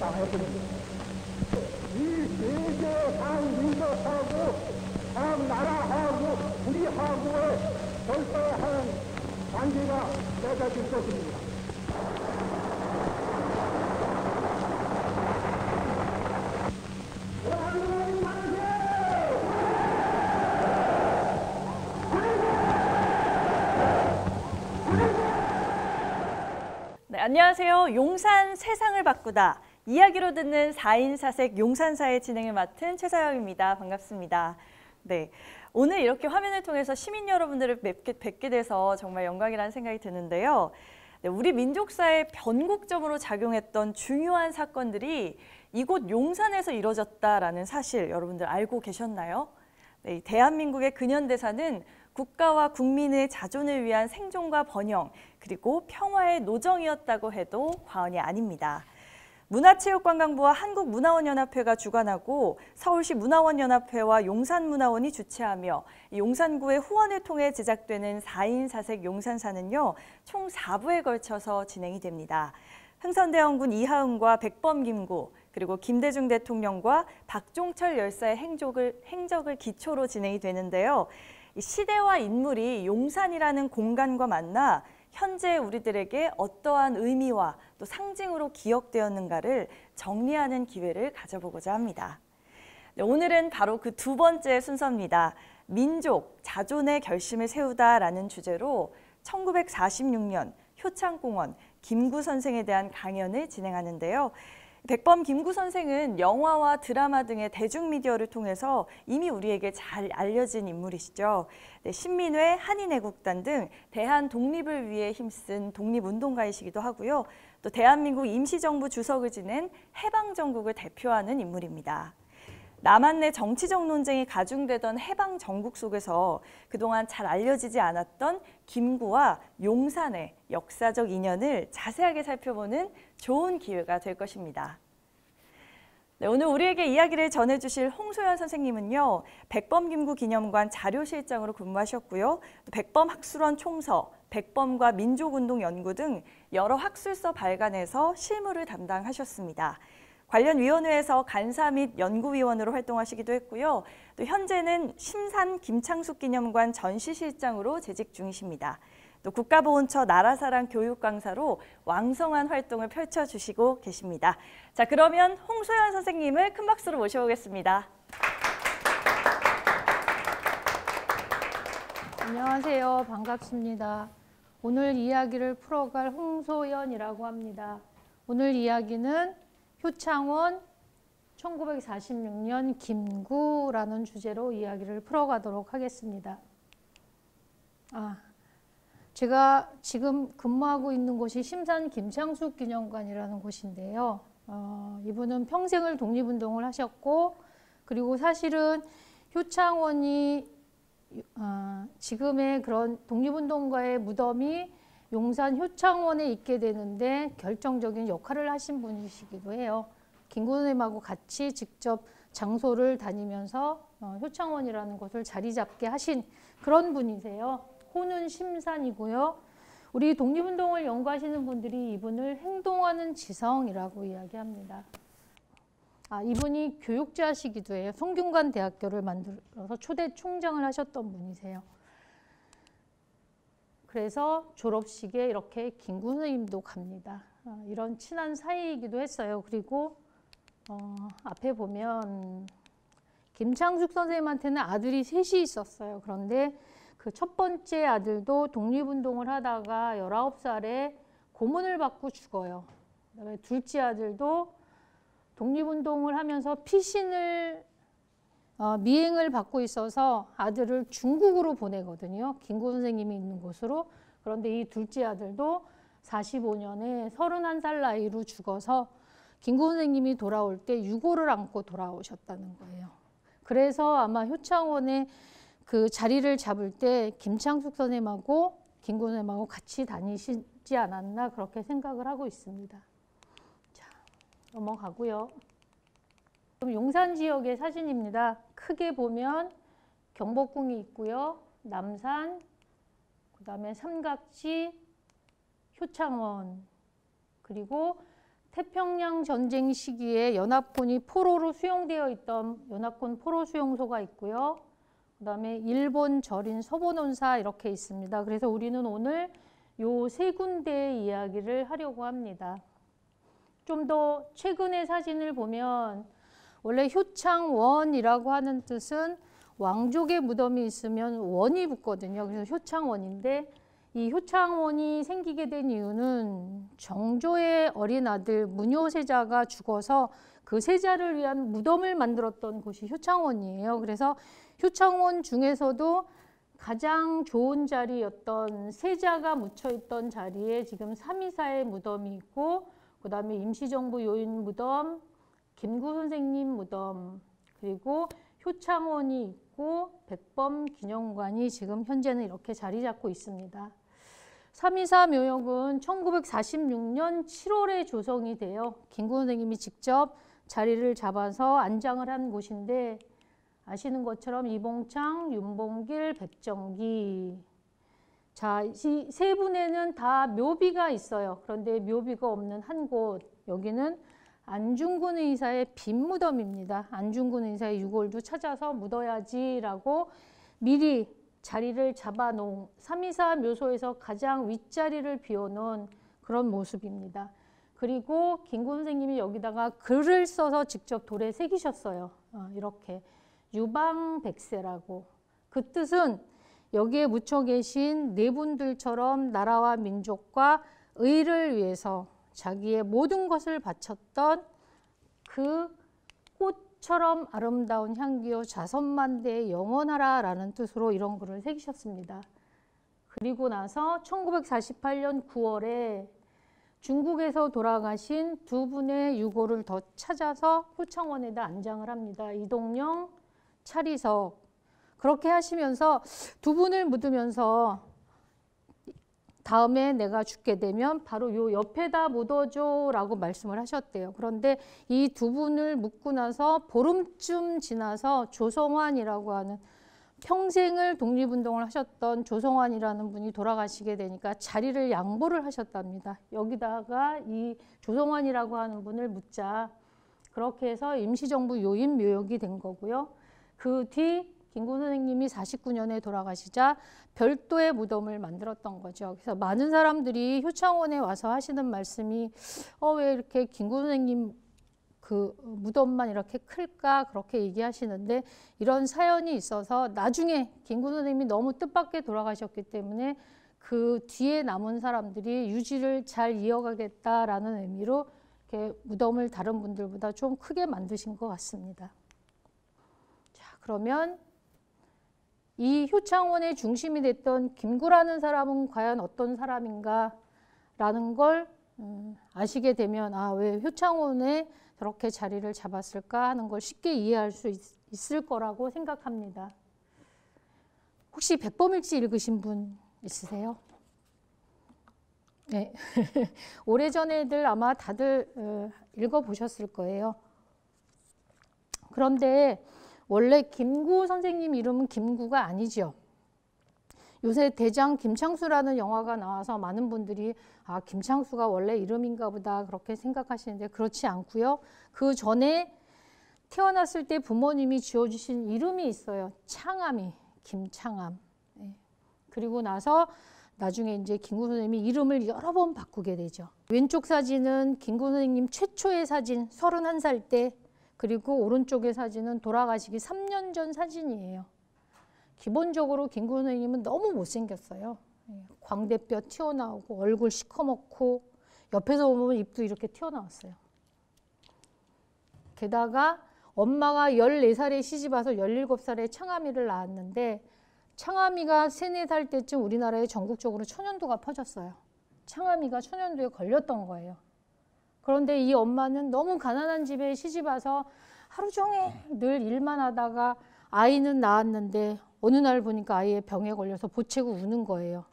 당했습니다. 이 세계 상민족하고 상나라하고 우리하고의 절대한 관계가 맺어질 것입니다. 네, 안녕하세요. 용산 세상을 바꾸다. 이야기로 듣는 4인 4색 용산사의 진행을 맡은 최서영입니다. 반갑습니다. 네, 오늘 이렇게 화면을 통해서 시민 여러분들을 뵙게 돼서 정말 영광이라는 생각이 드는데요. 네, 우리 민족사의 변곡점으로 작용했던 중요한 사건들이 이곳 용산에서 이뤄졌다라는 사실 여러분들 알고 계셨나요? 네, 대한민국의 근현대사는 국가와 국민의 자존을 위한 생존과 번영, 그리고 평화의 노정이었다고 해도 과언이 아닙니다. 문화체육관광부와 한국문화원연합회가 주관하고 서울시 문화원연합회와 용산문화원이 주최하며 용산구의 후원을 통해 제작되는 4인 4색 용산사는요, 총 4부에 걸쳐서 진행이 됩니다. 흥선대원군 이하응과 백범 김구, 그리고 김대중 대통령과 박종철 열사의 행적을 기초로 진행이 되는데요. 시대와 인물이 용산이라는 공간과 만나 현재 우리들에게 어떠한 의미와 또 상징으로 기억되었는가를 정리하는 기회를 가져보고자 합니다. 네, 오늘은 바로 그 두 번째 순서입니다. 민족, 자존의 결심을 세우다라는 주제로 1946년 효창공원 김구 선생에 대한 강연을 진행하는데요. 백범 김구 선생은 영화와 드라마 등의 대중미디어를 통해서 이미 우리에게 잘 알려진 인물이시죠. 네, 신민회, 한인애국단 등 대한 독립을 위해 힘쓴 독립운동가이시기도 하고요. 또 대한민국 임시정부 주석을 지낸 해방정국을 대표하는 인물입니다. 남한 내 정치적 논쟁이 가중되던 해방 정국 속에서 그동안 잘 알려지지 않았던 김구와 용산의 역사적 인연을 자세하게 살펴보는 좋은 기회가 될 것입니다. 네, 오늘 우리에게 이야기를 전해주실 홍소연 선생님은요, 백범 김구 기념관 자료실장으로 근무하셨고요. 또 백범 학술원 총서, 백범과 민족운동 연구 등 여러 학술서 발간에서 실무를 담당하셨습니다. 관련 위원회에서 간사 및 연구위원으로 활동하시기도 했고요. 또 현재는 심산 김창숙 기념관 전시실장으로 재직 중이십니다. 또 국가보훈처 나라사랑 교육강사로 왕성한 활동을 펼쳐주시고 계십니다. 자, 그러면 홍소연 선생님을 큰 박수로 모셔보겠습니다. 안녕하세요. 반갑습니다. 오늘 이야기를 풀어갈 홍소연이라고 합니다. 오늘 이야기는 효창원 1946년 김구라는 주제로 이야기를 풀어가도록 하겠습니다. 제가 지금 근무하고 있는 곳이 심산 김창숙 기념관이라는 곳인데요. 이분은 평생을 독립운동을 하셨고, 그리고 사실은 효창원이 지금의 그런 독립운동가의 무덤이 용산 효창원에 있게 되는데 결정적인 역할을 하신 분이시기도 해요. 김구 선생님하고 같이 직접 장소를 다니면서 효창원이라는 곳을 자리 잡게 하신 그런 분이세요. 호는 심산이고요. 우리 독립운동을 연구하시는 분들이 이분을 행동하는 지성이라고 이야기합니다. 이분이 교육자시기도 해요. 송균관 대학교를 만들어서 초대 총장을 하셨던 분이세요. 그래서 졸업식에 이렇게 김구 선생님도 갑니다. 이런 친한 사이이기도 했어요. 그리고 앞에 보면 김창숙 선생님한테는 아들이 셋이 있었어요. 그런데 그 첫 번째 아들도 독립운동을 하다가 19살에 고문을 받고 죽어요. 그다음에 둘째 아들도 독립운동을 하면서 피신을 미행을 받고 있어서 아들을 중국으로 보내거든요. 김구 선생님이 있는 곳으로. 그런데 이 둘째 아들도 45년에 31살 나이로 죽어서 김구 선생님이 돌아올 때 유고를 안고 돌아오셨다는 거예요. 그래서 아마 효창원에 그 자리를 잡을 때 김창숙 선생님하고 김구 선생님하고 같이 다니시지 않았나 그렇게 생각을 하고 있습니다. 자, 넘어가고요. 그럼 용산 지역의 사진입니다. 크게 보면 경복궁이 있고요. 남산, 그 다음에 삼각지, 효창원, 그리고 태평양 전쟁 시기에 연합군이 포로로 수용되어 있던 연합군 포로 수용소가 있고요. 그 다음에 일본 절인 서본원사 이렇게 있습니다. 그래서 우리는 오늘 요 세 군데의 이야기를 하려고 합니다. 좀 더 최근의 사진을 보면 원래 효창원이라고 하는 뜻은 왕족의 무덤이 있으면 원이 붙거든요. 그래서 효창원인데 이 효창원이 생기게 된 이유는 정조의 어린 아들 문효세자가 죽어서 그 세자를 위한 무덤을 만들었던 곳이 효창원이에요. 그래서 효창원 중에서도 가장 좋은 자리였던 세자가 묻혀있던 자리에 지금 삼이사의 무덤이 있고 그 다음에 임시정부 요인 무덤, 김구 선생님 무덤, 그리고 효창원이 있고 백범 기념관이 지금 현재는 이렇게 자리 잡고 있습니다. 삼이사 묘역은 1946년 7월에 조성이 돼요. 김구 선생님이 직접 자리를 잡아서 안장을 한 곳인데 아시는 것처럼 이봉창, 윤봉길, 백정기. 자, 이 세 분에는 다 묘비가 있어요. 그런데 묘비가 없는 한 곳, 여기는 안중근 의사의 빈무덤입니다. 안중근 의사의 유골도 찾아서 묻어야지라고 미리 자리를 잡아놓은 삼이사 묘소에서 가장 윗자리를 비워놓은 그런 모습입니다. 그리고 김구 선생님이 여기다가 글을 써서 직접 돌에 새기셨어요. 이렇게 유방백세라고. 그 뜻은 여기에 묻혀 계신 네 분들처럼 나라와 민족과 의를 위해서 자기의 모든 것을 바쳤던 그 꽃처럼 아름다운 향기요 자선만대에 영원하라 라는 뜻으로 이런 글을 새기셨습니다. 그리고 나서 1948년 9월에 중국에서 돌아가신 두 분의 유골을 더 찾아서 효창원에다 안장을 합니다. 이동영, 차리석. 그렇게 하시면서 두 분을 묻으면서 다음에 내가 죽게 되면 바로 요 옆에다 묻어줘 라고 말씀을 하셨대요. 그런데 이 두 분을 묻고 나서 보름쯤 지나서 조성환이라고 하는 평생을 독립운동을 하셨던 조성환이라는 분이 돌아가시게 되니까 자리를 양보를 하셨답니다. 여기다가 이 조성환이라고 하는 분을 묻자. 그렇게 해서 임시정부 요인 묘역이 된 거고요. 그 뒤 김구 선생님이 49년에 돌아가시자 별도의 무덤을 만들었던 거죠. 그래서 많은 사람들이 효창원에 와서 하시는 말씀이 왜 이렇게 김구 선생님 그 무덤만 이렇게 클까 그렇게 얘기하시는데 이런 사연이 있어서 나중에 김구 선생님이 너무 뜻밖의 돌아가셨기 때문에 그 뒤에 남은 사람들이 유지를 잘 이어가겠다라는 의미로 이렇게 무덤을 다른 분들보다 좀 크게 만드신 것 같습니다. 자, 그러면 이 효창원의 중심이 됐던 김구라는 사람은 과연 어떤 사람인가 라는 걸 아시게 되면 왜 효창원에 저렇게 자리를 잡았을까 하는 걸 쉽게 이해할 수 있을 거라고 생각합니다. 혹시 백범일지 읽으신 분 있으세요? 네. 오래전에들 아마 다들 읽어보셨을 거예요. 그런데 원래 김구 선생님 이름은 김구가 아니죠. 요새 대장 김창수라는 영화가 나와서 많은 분들이 김창수가 원래 이름인가 보다 그렇게 생각하시는데 그렇지 않고요. 그 전에 태어났을 때 부모님이 지어주신 이름이 있어요. 창암이, 김창암. 네. 그리고 나서 나중에 이제 김구 선생님이 이름을 여러 번 바꾸게 되죠. 왼쪽 사진은 김구 선생님 최초의 사진, 31살 때. 그리고 오른쪽의 사진은 돌아가시기 3년 전 사진이에요. 기본적으로 김구 선생님은 너무 못생겼어요. 광대뼈 튀어나오고 얼굴 시커멓고 옆에서 보면 입도 이렇게 튀어나왔어요. 게다가 엄마가 14살에 시집와서 17살에 창암이를 낳았는데 창암이가 3, 4살 때쯤 우리나라에 전국적으로 천연두가 퍼졌어요. 창암이가 천연두에 걸렸던 거예요. 그런데 이 엄마는 너무 가난한 집에 시집와서 하루 종일 늘 일만 하다가 아이는 낳았는데 어느 날 보니까 아이의 병에 걸려서 보채고 우는 거예요.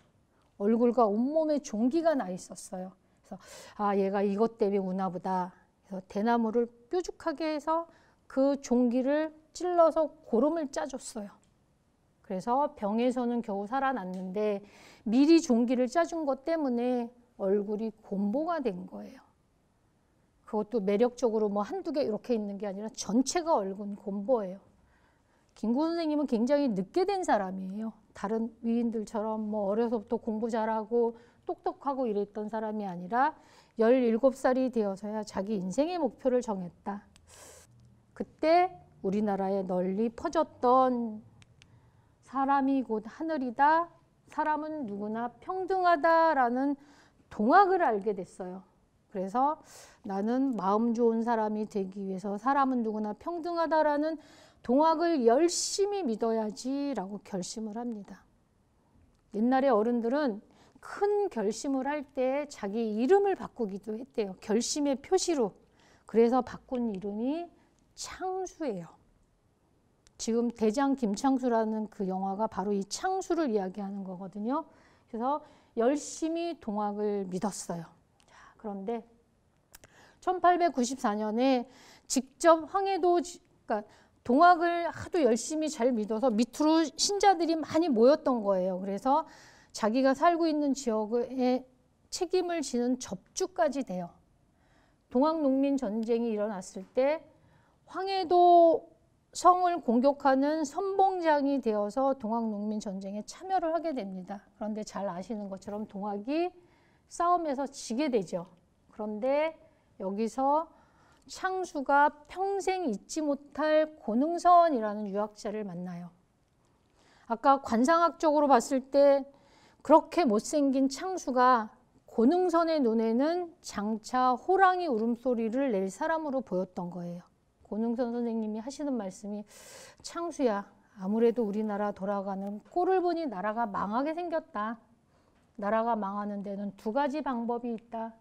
얼굴과 온몸에 종기가 나 있었어요. 그래서 얘가 이것 때문에 우나 보다. 그래서 대나무를 뾰족하게 해서 그 종기를 찔러서 고름을 짜줬어요. 그래서 병에서는 겨우 살아났는데 미리 종기를 짜준 것 때문에 얼굴이 곰보가 된 거예요. 그것도 매력적으로 뭐 한두 개 이렇게 있는 게 아니라 전체가 얽은 곰보예요. 김구 선생님은 굉장히 늦게 된 사람이에요. 다른 위인들처럼 뭐 어려서부터 공부 잘하고 똑똑하고 이랬던 사람이 아니라 17살이 되어서야 자기 인생의 목표를 정했다. 그때 우리나라에 널리 퍼졌던 사람이 곧 하늘이다, 사람은 누구나 평등하다라는 동학을 알게 됐어요. 그래서 나는 마음 좋은 사람이 되기 위해서 사람은 누구나 평등하다라는 동학을 열심히 믿어야지라고 결심을 합니다. 옛날에 어른들은 큰 결심을 할 때 자기 이름을 바꾸기도 했대요. 결심의 표시로. 그래서 바꾼 이름이 창수예요. 지금 대장 김창수라는 그 영화가 바로 이 창수를 이야기하는 거거든요. 그래서 열심히 동학을 믿었어요. 자, 그런데 1894년에 직접 황해도, 그러니까 동학을 하도 열심히 잘 믿어서 밑으로 신자들이 많이 모였던 거예요. 그래서 자기가 살고 있는 지역에 책임을 지는 접주까지 돼요. 동학농민전쟁이 일어났을 때 황해도 성을 공격하는 선봉장이 되어서 동학농민전쟁에 참여를 하게 됩니다. 그런데 잘 아시는 것처럼 동학이 싸움에서 지게 되죠. 그런데 여기서 창수가 평생 잊지 못할 고능선이라는 유학자를 만나요. 아까 관상학적으로 봤을 때 그렇게 못생긴 창수가 고능선의 눈에는 장차 호랑이 울음소리를 낼 사람으로 보였던 거예요. 고능선 선생님이 하시는 말씀이, 창수야, 아무래도 우리나라 돌아가는 꼴을 보니 나라가 망하게 생겼다. 나라가 망하는 데는 두 가지 방법이 있다.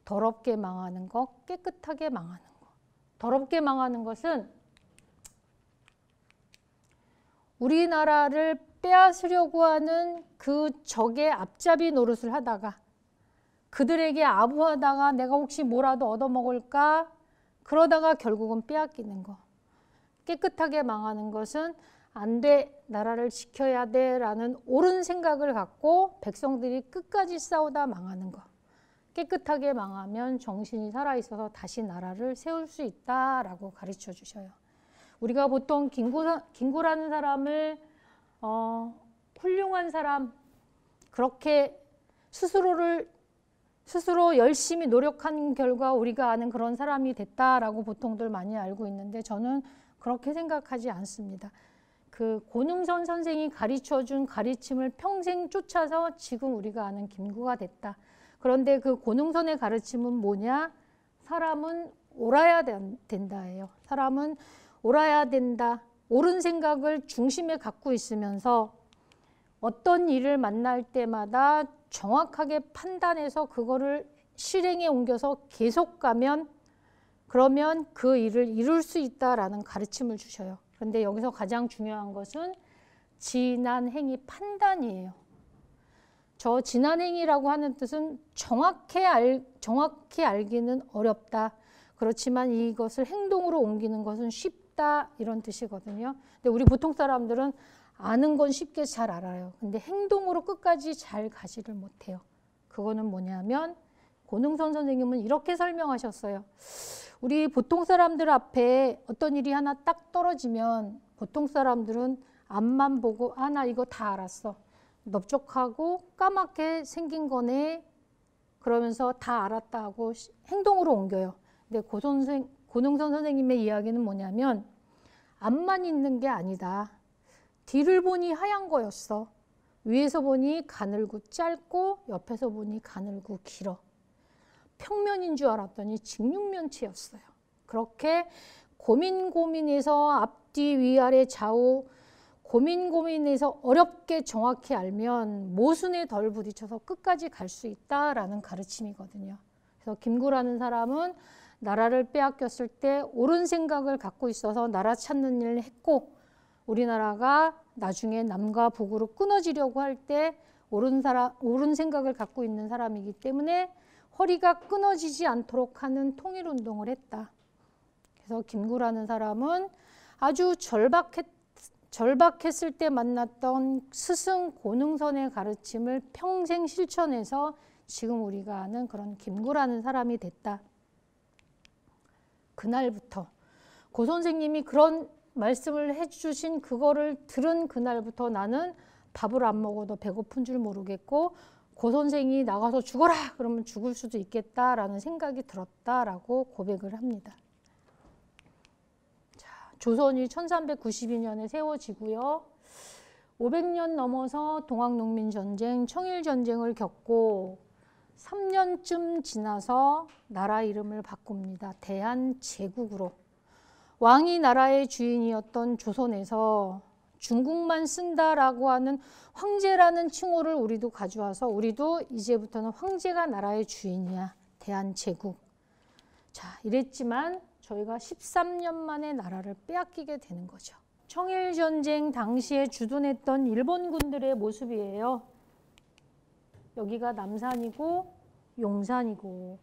더럽게 망하는 것, 깨끗하게 망하는 것. 더럽게 망하는 것은 우리나라를 빼앗으려고 하는 그 적의 앞잡이 노릇을 하다가 그들에게 아부하다가 내가 혹시 뭐라도 얻어먹을까? 그러다가 결국은 빼앗기는 거. 깨끗하게 망하는 것은 안 돼, 나라를 지켜야 돼 라는 옳은 생각을 갖고 백성들이 끝까지 싸우다 망하는 거. 깨끗하게 망하면 정신이 살아있어서 다시 나라를 세울 수 있다라고 가르쳐 주셔요. 우리가 보통 김구라는 사람을 훌륭한 사람, 그렇게 스스로 열심히 노력한 결과 우리가 아는 그런 사람이 됐다라고 보통들 많이 알고 있는데 저는 그렇게 생각하지 않습니다. 그 고능선 선생이 가르쳐준 가르침을 평생 쫓아서 지금 우리가 아는 김구가 됐다. 그런데 그 고능선의 가르침은 뭐냐? 사람은 옳아야 된다예요. 사람은 옳아야 된다. 옳은 생각을 중심에 갖고 있으면서 어떤 일을 만날 때마다 정확하게 판단해서 그거를 실행에 옮겨서 계속 가면 그러면 그 일을 이룰 수 있다라는 가르침을 주셔요. 그런데 여기서 가장 중요한 것은 진한행위 판단이에요. 저 진한행위라고 하는 뜻은 정확히 알기는 어렵다. 그렇지만 이것을 행동으로 옮기는 것은 쉽다 이런 뜻이거든요. 근데 우리 보통 사람들은 아는 건 쉽게 잘 알아요. 근데 행동으로 끝까지 잘 가지를 못해요. 그거는 뭐냐면 고능선 선생님은 이렇게 설명하셨어요. 우리 보통 사람들 앞에 어떤 일이 하나 딱 떨어지면 보통 사람들은 앞만 보고 아, 나 이거 다 알았어. 넓적하고 까맣게 생긴 거네. 그러면서 다 알았다 하고 행동으로 옮겨요. 근데 고능선 선생님의 이야기는 뭐냐면 앞만 있는 게 아니다. 뒤를 보니 하얀 거였어. 위에서 보니 가늘고 짧고 옆에서 보니 가늘고 길어. 평면인 줄 알았더니 직육면체였어요. 그렇게 고민해서 앞뒤 위아래 좌우 고민해서 어렵게 정확히 알면 모순에 덜 부딪혀서 끝까지 갈 수 있다라는 가르침이거든요. 그래서 김구라는 사람은 나라를 빼앗겼을 때 옳은 생각을 갖고 있어서 나라 찾는 일을 했고 우리나라가 나중에 남과 북으로 끊어지려고 할 때 옳은 생각을 갖고 있는 사람이기 때문에 허리가 끊어지지 않도록 하는 통일운동을 했다. 그래서 김구라는 사람은 아주 절박했을 때 만났던 스승 고능선의 가르침을 평생 실천해서 지금 우리가 아는 그런 김구라는 사람이 됐다. 그날부터 고 선생님이 그런 말씀을 해주신 그거를 들은 그날부터 나는 밥을 안 먹어도 배고픈 줄 모르겠고 고 선생이 나가서 죽어라 그러면 죽을 수도 있겠다라는 생각이 들었다라고 고백을 합니다. 자, 조선이 1392년에 세워지고요. 500년 넘어서 동학농민전쟁, 청일전쟁을 겪고 3년쯤 지나서 나라 이름을 바꿉니다. 대한제국으로. 왕이 나라의 주인이었던 조선에서 중국만 쓴다라고 하는 황제라는 칭호를 우리도 가져와서 우리도 이제부터는 황제가 나라의 주인이야. 대한제국. 자, 이랬지만 저희가 13년 만에 나라를 빼앗기게 되는 거죠. 청일전쟁 당시에 주둔했던 일본군들의 모습이에요. 여기가 남산이고 용산이고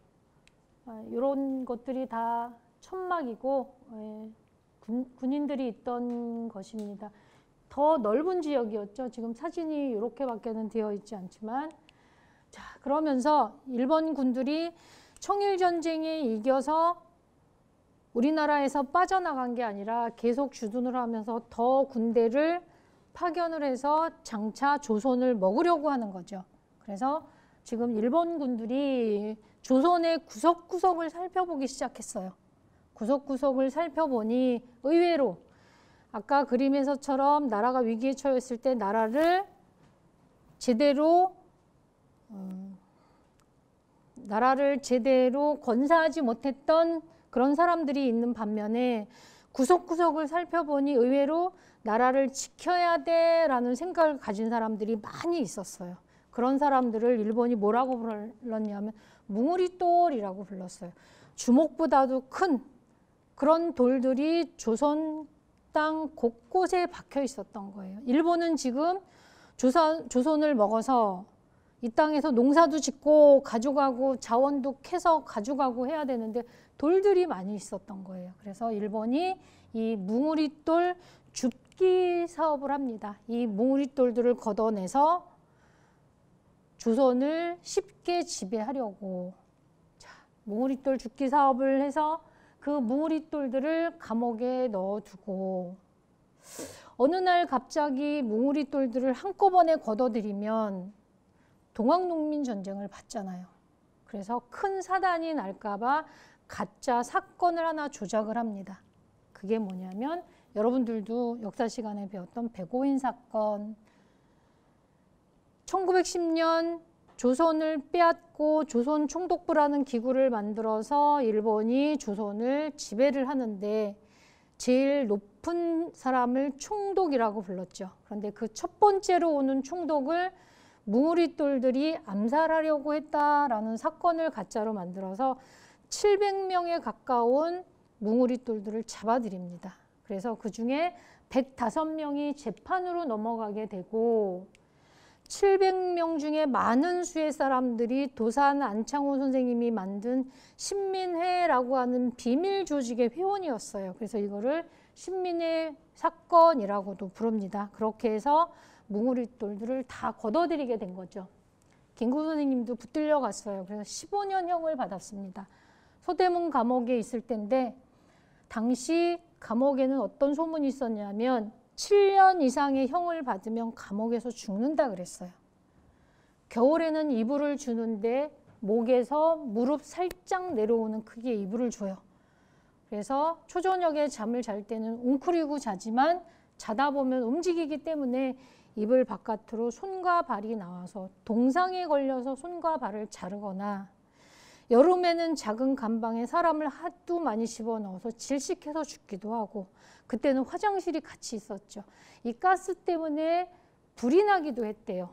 이런 것들이 다 천막이고 군인들이 있던 것입니다. 더 넓은 지역이었죠. 지금 사진이 이렇게밖에는 되어 있지 않지만 자, 그러면서 일본 군들이 청일전쟁에 이겨서 우리나라에서 빠져나간 게 아니라 계속 주둔을 하면서 더 군대를 파견을 해서 장차 조선을 먹으려고 하는 거죠. 그래서 지금 일본 군들이 조선의 구석구석을 살펴보기 시작했어요. 구석구석을 살펴보니 의외로 아까 그림에서처럼 나라가 위기에 처했을 때 나라를 제대로 건사하지 못했던 그런 사람들이 있는 반면에 구석구석을 살펴보니 의외로 나라를 지켜야 돼라는 생각을 가진 사람들이 많이 있었어요. 그런 사람들을 일본이 뭐라고 불렀냐면 뭉우리돌이라고 불렀어요. 주먹보다도 큰 그런 돌들이 조선 땅 곳곳에 박혀 있었던 거예요. 일본은 지금 조선을 먹어서 이 땅에서 농사도 짓고 가져가고 자원도 캐서 가져가고 해야 되는데 돌들이 많이 있었던 거예요. 그래서 일본이 이 뭉우리돌 줍기 사업을 합니다. 이 뭉우리돌들을 걷어내서 조선을 쉽게 지배하려고 뭉우리돌 줍기 사업을 해서 그 뭉우리돌들을 감옥에 넣어두고 어느 날 갑자기 뭉우리돌들을 한꺼번에 걷어들이면 동학농민전쟁을 받잖아요. 그래서 큰 사단이 날까봐 가짜 사건을 하나 조작을 합니다. 그게 뭐냐면 여러분들도 역사 시간에 배웠던 백오인 사건. 1910년 조선을 빼앗고 조선 총독부라는 기구를 만들어서 일본이 조선을 지배를 하는데 제일 높은 사람을 총독이라고 불렀죠. 그런데 그 첫 번째로 오는 총독을 뭉우리돌들이 암살하려고 했다라는 사건을 가짜로 만들어서 700명에 가까운 뭉우리돌들을 잡아들입니다. 그래서 그중에 105명이 재판으로 넘어가게 되고 700명 중에 많은 수의 사람들이 도산 안창호 선생님이 만든 신민회라고 하는 비밀 조직의 회원이었어요. 그래서 이거를 신민회 사건이라고도 부릅니다. 그렇게 해서 뭉우리돌들을 다 걷어들이게 된 거죠. 김구 선생님도 붙들려 갔어요. 그래서 15년형을 받았습니다. 서대문 감옥에 있을 때인데 당시 감옥에는 어떤 소문이 있었냐면 7년 이상의 형을 받으면 감옥에서 죽는다 그랬어요. 겨울에는 이불을 주는데 목에서 무릎 살짝 내려오는 크기의 이불을 줘요. 그래서 초저녁에 잠을 잘 때는 웅크리고 자지만 자다 보면 움직이기 때문에 이불 바깥으로 손과 발이 나와서 동상에 걸려서 손과 발을 자르거나 여름에는 작은 감방에 사람을 하도 많이 집어넣어서 질식해서 죽기도 하고 그때는 화장실이 같이 있었죠. 이 가스 때문에 불이 나기도 했대요.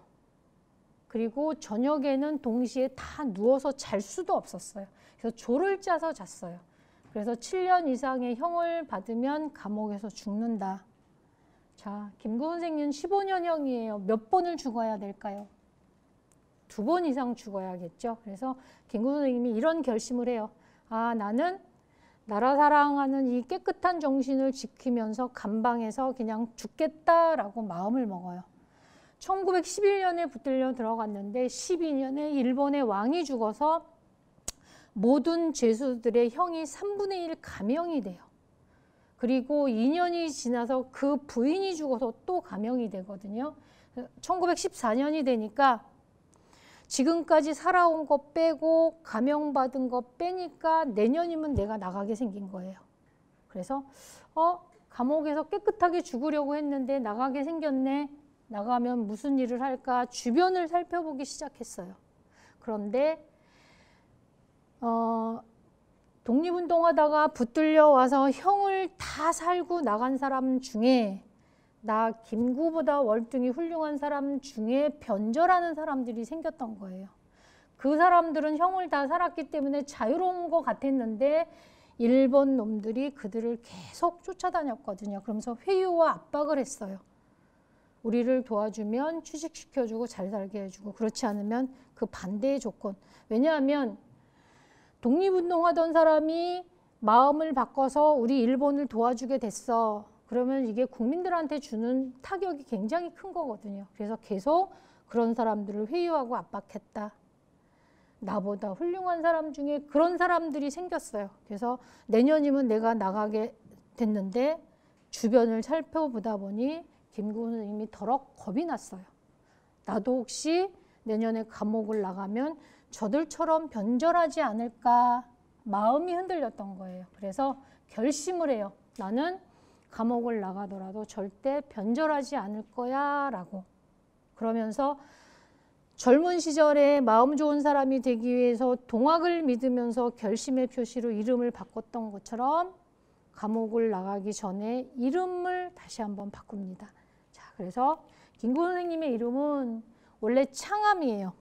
그리고 저녁에는 동시에 다 누워서 잘 수도 없었어요. 그래서 조를 짜서 잤어요. 그래서 7년 이상의 형을 받으면 감옥에서 죽는다. 자, 김구 선생님 15년형이에요. 몇 번을 죽어야 될까요? 2번 이상 죽어야겠죠. 그래서 김구 선생님이 이런 결심을 해요. 아, 나는 나라 사랑하는 이 깨끗한 정신을 지키면서 감방에서 그냥 죽겠다라고 마음을 먹어요. 1911년에 붙들려 들어갔는데 12년에 일본의 왕이 죽어서 모든 죄수들의 형이 3분의 1 감형이 돼요. 그리고 2년이 지나서 그 부인이 죽어서 또 감형이 되거든요. 1914년이 되니까 지금까지 살아온 거 빼고 감형받은 거 빼니까 내년이면 내가 나가게 생긴 거예요. 그래서 감옥에서 깨끗하게 죽으려고 했는데 나가게 생겼네. 나가면 무슨 일을 할까 주변을 살펴보기 시작했어요. 그런데 독립운동하다가 붙들려 와서 형을 다 살고 나간 사람 중에 나 김구보다 월등히 훌륭한 사람 중에 변절하는 사람들이 생겼던 거예요. 그 사람들은 형을 다 살았기 때문에 자유로운 것 같았는데 일본 놈들이 그들을 계속 쫓아다녔거든요. 그러면서 회유와 압박을 했어요. 우리를 도와주면 취직시켜주고 잘 살게 해주고 그렇지 않으면 그 반대의 조건. 왜냐하면 독립운동하던 사람이 마음을 바꿔서 우리 일본을 도와주게 됐어. 그러면 이게 국민들한테 주는 타격이 굉장히 큰 거거든요. 그래서 계속 그런 사람들을 회유하고 압박했다. 나보다 훌륭한 사람 중에 그런 사람들이 생겼어요. 그래서 내년이면 내가 나가게 됐는데 주변을 살펴보다 보니 김구 선생님이 더럭 겁이 났어요. 나도 혹시 내년에 감옥을 나가면 저들처럼 변절하지 않을까 마음이 흔들렸던 거예요. 그래서 결심을 해요. 나는 감옥을 나가더라도 절대 변절하지 않을 거야 라고. 그러면서 젊은 시절에 마음 좋은 사람이 되기 위해서 동학을 믿으면서 결심의 표시로 이름을 바꿨던 것처럼 감옥을 나가기 전에 이름을 다시 한번 바꿉니다. 자, 그래서 김구 선생님의 이름은 원래 창암이에요.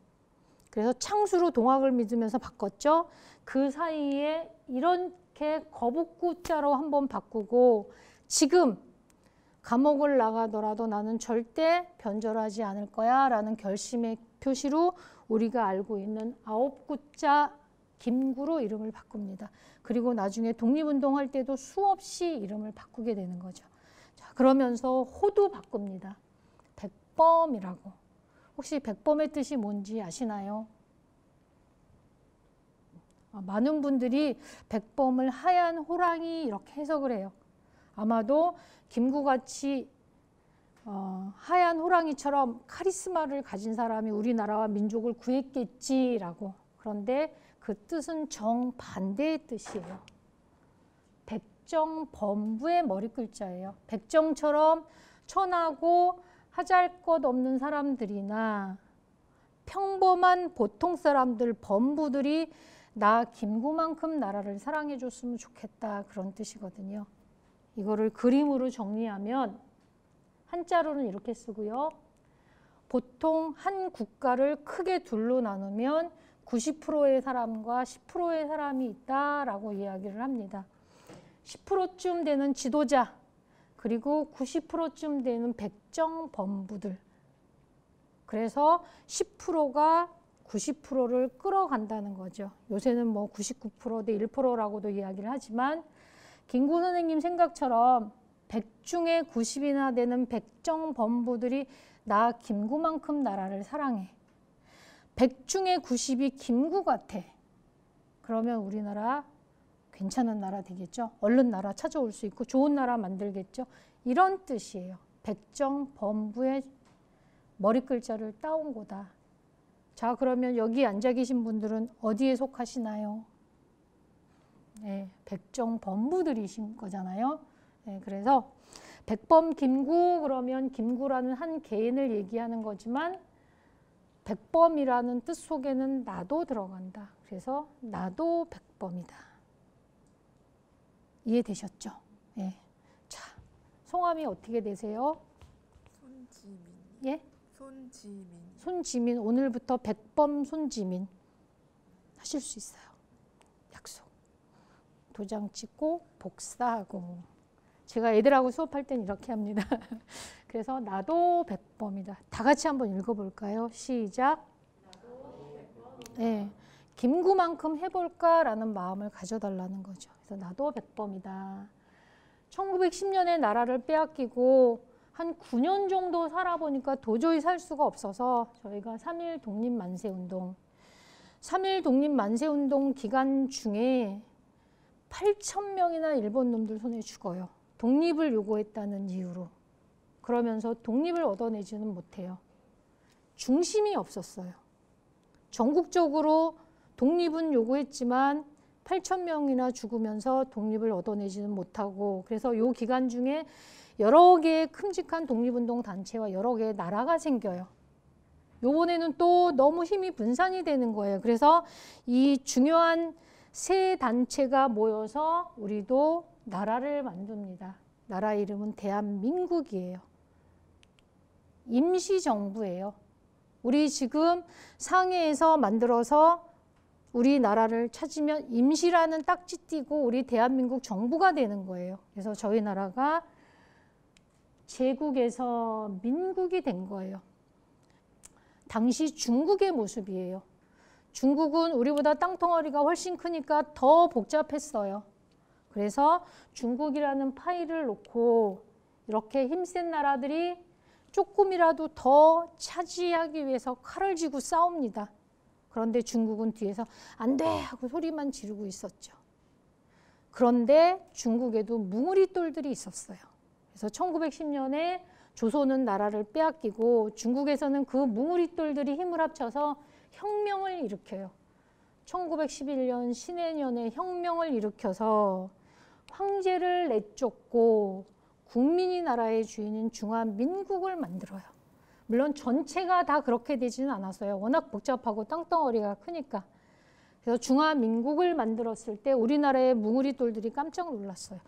그래서 창수로 동학을 믿으면서 바꿨죠. 그 사이에 이렇게 거북구자로 한번 바꾸고 지금 감옥을 나가더라도 나는 절대 변절하지 않을 거야 라는 결심의 표시로 우리가 알고 있는 9구자 김구로 이름을 바꿉니다. 그리고 나중에 독립운동할 때도 수없이 이름을 바꾸게 되는 거죠. 자, 그러면서 호도 바꿉니다. 백범이라고. 혹시 백범의 뜻이 뭔지 아시나요? 많은 분들이 백범을 하얀 호랑이 이렇게 해석을 해요. 아마도 김구같이 하얀 호랑이처럼 카리스마를 가진 사람이 우리나라와 민족을 구했겠지라고. 그런데 그 뜻은 정반대의 뜻이에요. 백정범부의 머리 글자예요. 백정처럼 천하고 하잘것 없는 사람들이나 평범한 보통 사람들, 범부들이 나 김구만큼 나라를 사랑해 줬으면 좋겠다 그런 뜻이거든요. 이거를 그림으로 정리하면 한자로는 이렇게 쓰고요. 보통 한 국가를 크게 둘로 나누면 90%의 사람과 10%의 사람이 있다라고 이야기를 합니다. 10%쯤 되는 지도자 그리고 90%쯤 되는 백정범부들. 그래서 10%가 90%를 끌어간다는 거죠. 요새는 뭐 99% 대 1%라고도 이야기를 하지만 김구 선생님 생각처럼 100 중에 90이나 되는 백정범부들이 나 김구만큼 나라를 사랑해. 100 중에 90이 김구 같아. 그러면 우리나라 괜찮은 나라 되겠죠. 얼른 나라 찾아올 수 있고 좋은 나라 만들겠죠. 이런 뜻이에요. 백정범부의 머리 글자를 따온 거다. 자, 그러면 여기 앉아 계신 분들은 어디에 속하시나요? 네, 백정범부들이신 거잖아요. 네, 그래서 백범 김구 그러면 김구라는 한 개인을 얘기하는 거지만 백범이라는 뜻 속에는 나도 들어간다. 그래서 나도 백범이다. 이해되셨죠? 네. 자, 성함이 어떻게 되세요? 손지민. 예? 손지민. 손지민. 오늘부터 백범 손지민 하실 수 있어요. 약속. 도장 찍고 복사하고. 제가 애들하고 수업할 땐 이렇게 합니다. 그래서 나도 백범이다. 다 같이 한번 읽어볼까요? 시작. 네, 김구만큼 해볼까라는 마음을 가져달라는 거죠. 그래서 나도 백범이다. 1910년에 나라를 빼앗기고 한 9년 정도 살아보니까 도저히 살 수가 없어서 저희가 3.1 독립만세운동 3.1 독립 만세운동 기간 중에 8,000명이나 일본 놈들 손에 죽어요. 독립을 요구했다는 이유로. 그러면서 독립을 얻어내지는 못해요. 중심이 없었어요. 전국적으로 독립은 요구했지만 8,000명이나 죽으면서 독립을 얻어내지는 못하고, 그래서 이 기간 중에 여러 개의 큼직한 독립운동 단체와 여러 개의 나라가 생겨요. 요번에는 또 너무 힘이 분산이 되는 거예요. 그래서 이 중요한 세 단체가 모여서 우리도 나라를 만듭니다. 나라 이름은 대한민국이에요. 임시정부예요. 우리 지금 상해에서 만들어서 우리나라를 찾으면 임시라는 딱지 띄고 우리 대한민국 정부가 되는 거예요. 그래서 저희 나라가 제국에서 민국이 된 거예요. 당시 중국의 모습이에요. 중국은 우리보다 땅덩어리가 훨씬 크니까 더 복잡했어요. 그래서 중국이라는 파일을 놓고 이렇게 힘센 나라들이 조금이라도 더 차지하기 위해서 칼을 쥐고 싸웁니다. 그런데 중국은 뒤에서 안 돼 하고 소리만 지르고 있었죠. 그런데 중국에도 뭉우리 똘들이 있었어요. 그래서 1910년에 조선은 나라를 빼앗기고 중국에서는 그 뭉우리 똘들이 힘을 합쳐서 혁명을 일으켜요. 1911년 신해년에 혁명을 일으켜서 황제를 내쫓고 국민이 나라의 주인인 중화민국을 만들어요. 물론 전체가 다 그렇게 되지는 않았어요. 워낙 복잡하고 땅덩어리가 크니까. 그래서 중화민국을 만들었을 때 우리나라의 뭉우리 똘들이 깜짝 놀랐어요.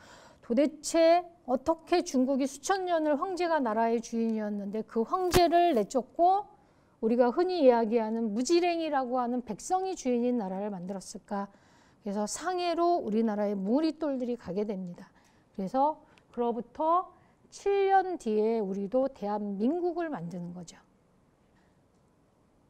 도대체 어떻게 중국이 수천 년을 황제가 나라의 주인이었는데 그 황제를 내쫓고 우리가 흔히 이야기하는 무지랭이라고 하는 백성이 주인인 나라를 만들었을까? 그래서 상해로 우리나라의 뭉우리 똘들이 가게 됩니다. 그래서 그로부터 7년 뒤에 우리도 대한민국을 만드는 거죠.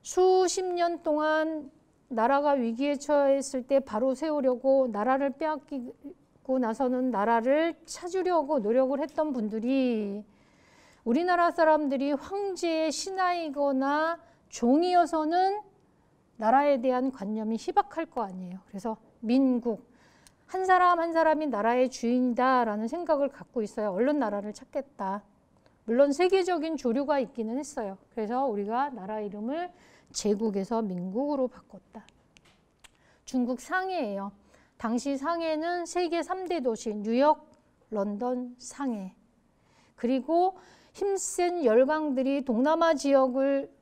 수십 년 동안 나라가 위기에 처했을 때 바로 세우려고 나라를 빼앗기고 나서는 나라를 찾으려고 노력을 했던 분들이 우리나라 사람들이 황제의 신하이거나 종이어서는 나라에 대한 관념이 희박할 거 아니에요. 그래서 민국, 한 사람 한 사람이 나라의 주인이다라는 생각을 갖고 있어야 얼른 나라를 찾겠다. 물론 세계적인 조류가 있기는 했어요. 그래서 우리가 나라 이름을 제국에서 민국으로 바꿨다. 중국 상해예요. 당시 상해는 세계 3대 도시 뉴욕, 런던, 상해. 그리고 힘센 열강들이 동남아 지역을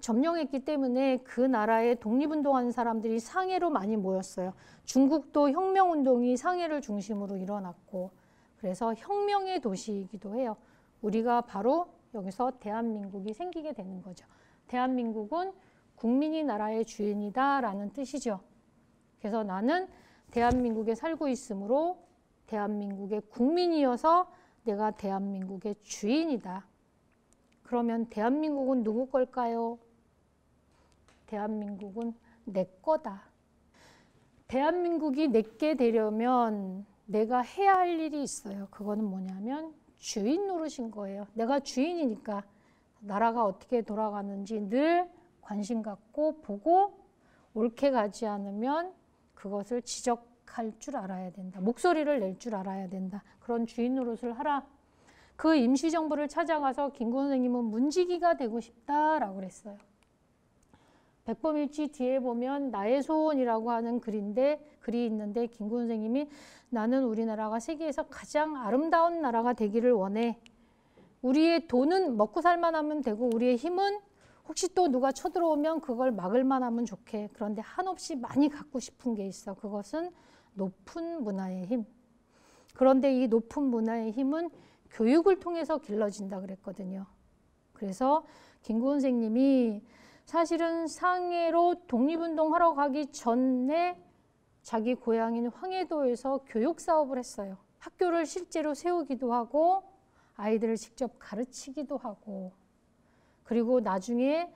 점령했기 때문에 그 나라에 독립운동하는 사람들이 상해로 많이 모였어요. 중국도 혁명운동이 상해를 중심으로 일어났고 그래서 혁명의 도시이기도 해요. 우리가 바로 여기서 대한민국이 생기게 되는 거죠. 대한민국은 국민이 나라의 주인이다 라는 뜻이죠. 그래서 나는 대한민국에 살고 있으므로 대한민국의 국민이어서 내가 대한민국의 주인이다. 그러면 대한민국은 누구 걸까요? 대한민국은 내 거다. 대한민국이 내게 되려면 내가 해야 할 일이 있어요. 그거는 뭐냐면 주인 노릇인 거예요. 내가 주인이니까 나라가 어떻게 돌아가는지 늘 관심 갖고 보고 옳게 가지 않으면 그것을 지적할 줄 알아야 된다. 목소리를 낼 줄 알아야 된다. 그런 주인 노릇을 하라. 그 임시정부를 찾아가서 김구 선생님은 문지기가 되고 싶다라고 그랬어요. 백범일지 뒤에 보면 나의 소원이라고 하는 글이 있는데 김구 선생님이 나는 우리나라가 세계에서 가장 아름다운 나라가 되기를 원해. 우리의 돈은 먹고 살만 하면 되고 우리의 힘은 혹시 또 누가 쳐들어오면 그걸 막을만 하면 좋게. 그런데 한없이 많이 갖고 싶은 게 있어. 그것은 높은 문화의 힘. 그런데 이 높은 문화의 힘은 교육을 통해서 길러진다 그랬거든요. 그래서 김구 선생님이 사실은 상해로 독립운동하러 가기 전에 자기 고향인 황해도에서 교육 사업을 했어요. 학교를 실제로 세우기도 하고 아이들을 직접 가르치기도 하고 그리고 나중에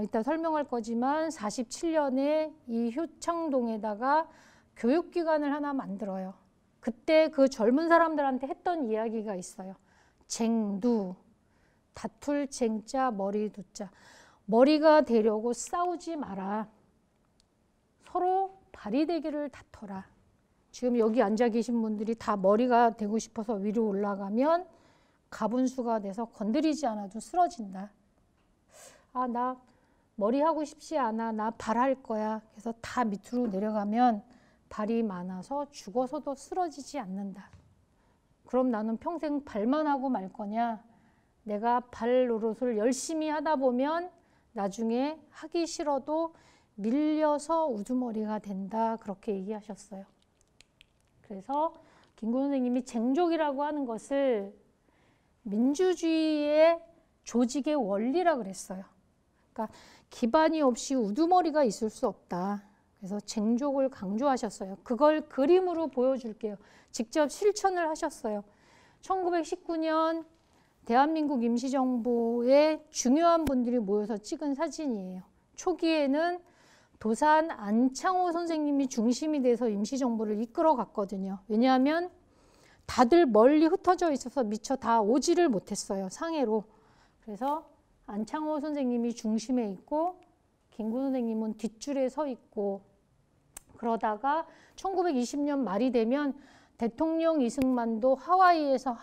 이따 설명할 거지만 47년에 이 효창동에다가 교육기관을 하나 만들어요. 그때 그 젊은 사람들한테 했던 이야기가 있어요. 쟁두, 다툴 쟁자, 머리 두자. 머리가 되려고 싸우지 마라. 서로 발휘되기를 다퉈라. 지금 여기 앉아 계신 분들이 다 머리가 되고 싶어서 위로 올라가면 가분수가 돼서 건드리지 않아도 쓰러진다. 아, 나 머리 하고 싶지 않아. 나 발 할 거야. 그래서 다 밑으로 내려가면 발이 많아서 죽어서도 쓰러지지 않는다. 그럼 나는 평생 발만 하고 말 거냐? 내가 발 노릇을 열심히 하다 보면 나중에 하기 싫어도 밀려서 우두머리가 된다. 그렇게 얘기하셨어요. 그래서 김구 선생님이 쟁족이라고 하는 것을 민주주의의 조직의 원리라 그랬어요. 그러니까 기반이 없이 우두머리가 있을 수 없다. 그래서 쟁족을 강조하셨어요. 그걸 그림으로 보여줄게요. 직접 실천을 하셨어요. 1919년 대한민국 임시정부의 중요한 분들이 모여서 찍은 사진이에요. 초기에는 도산 안창호 선생님이 중심이 돼서 임시정부를 이끌어 갔거든요. 왜냐하면 다들 멀리 흩어져 있어서 미처 다 오지를 못했어요. 상해로. 그래서 안창호 선생님이 중심에 있고 김구 선생님은 뒷줄에 서 있고, 그러다가 1920년 말이 되면 대통령 이승만도 하와이에서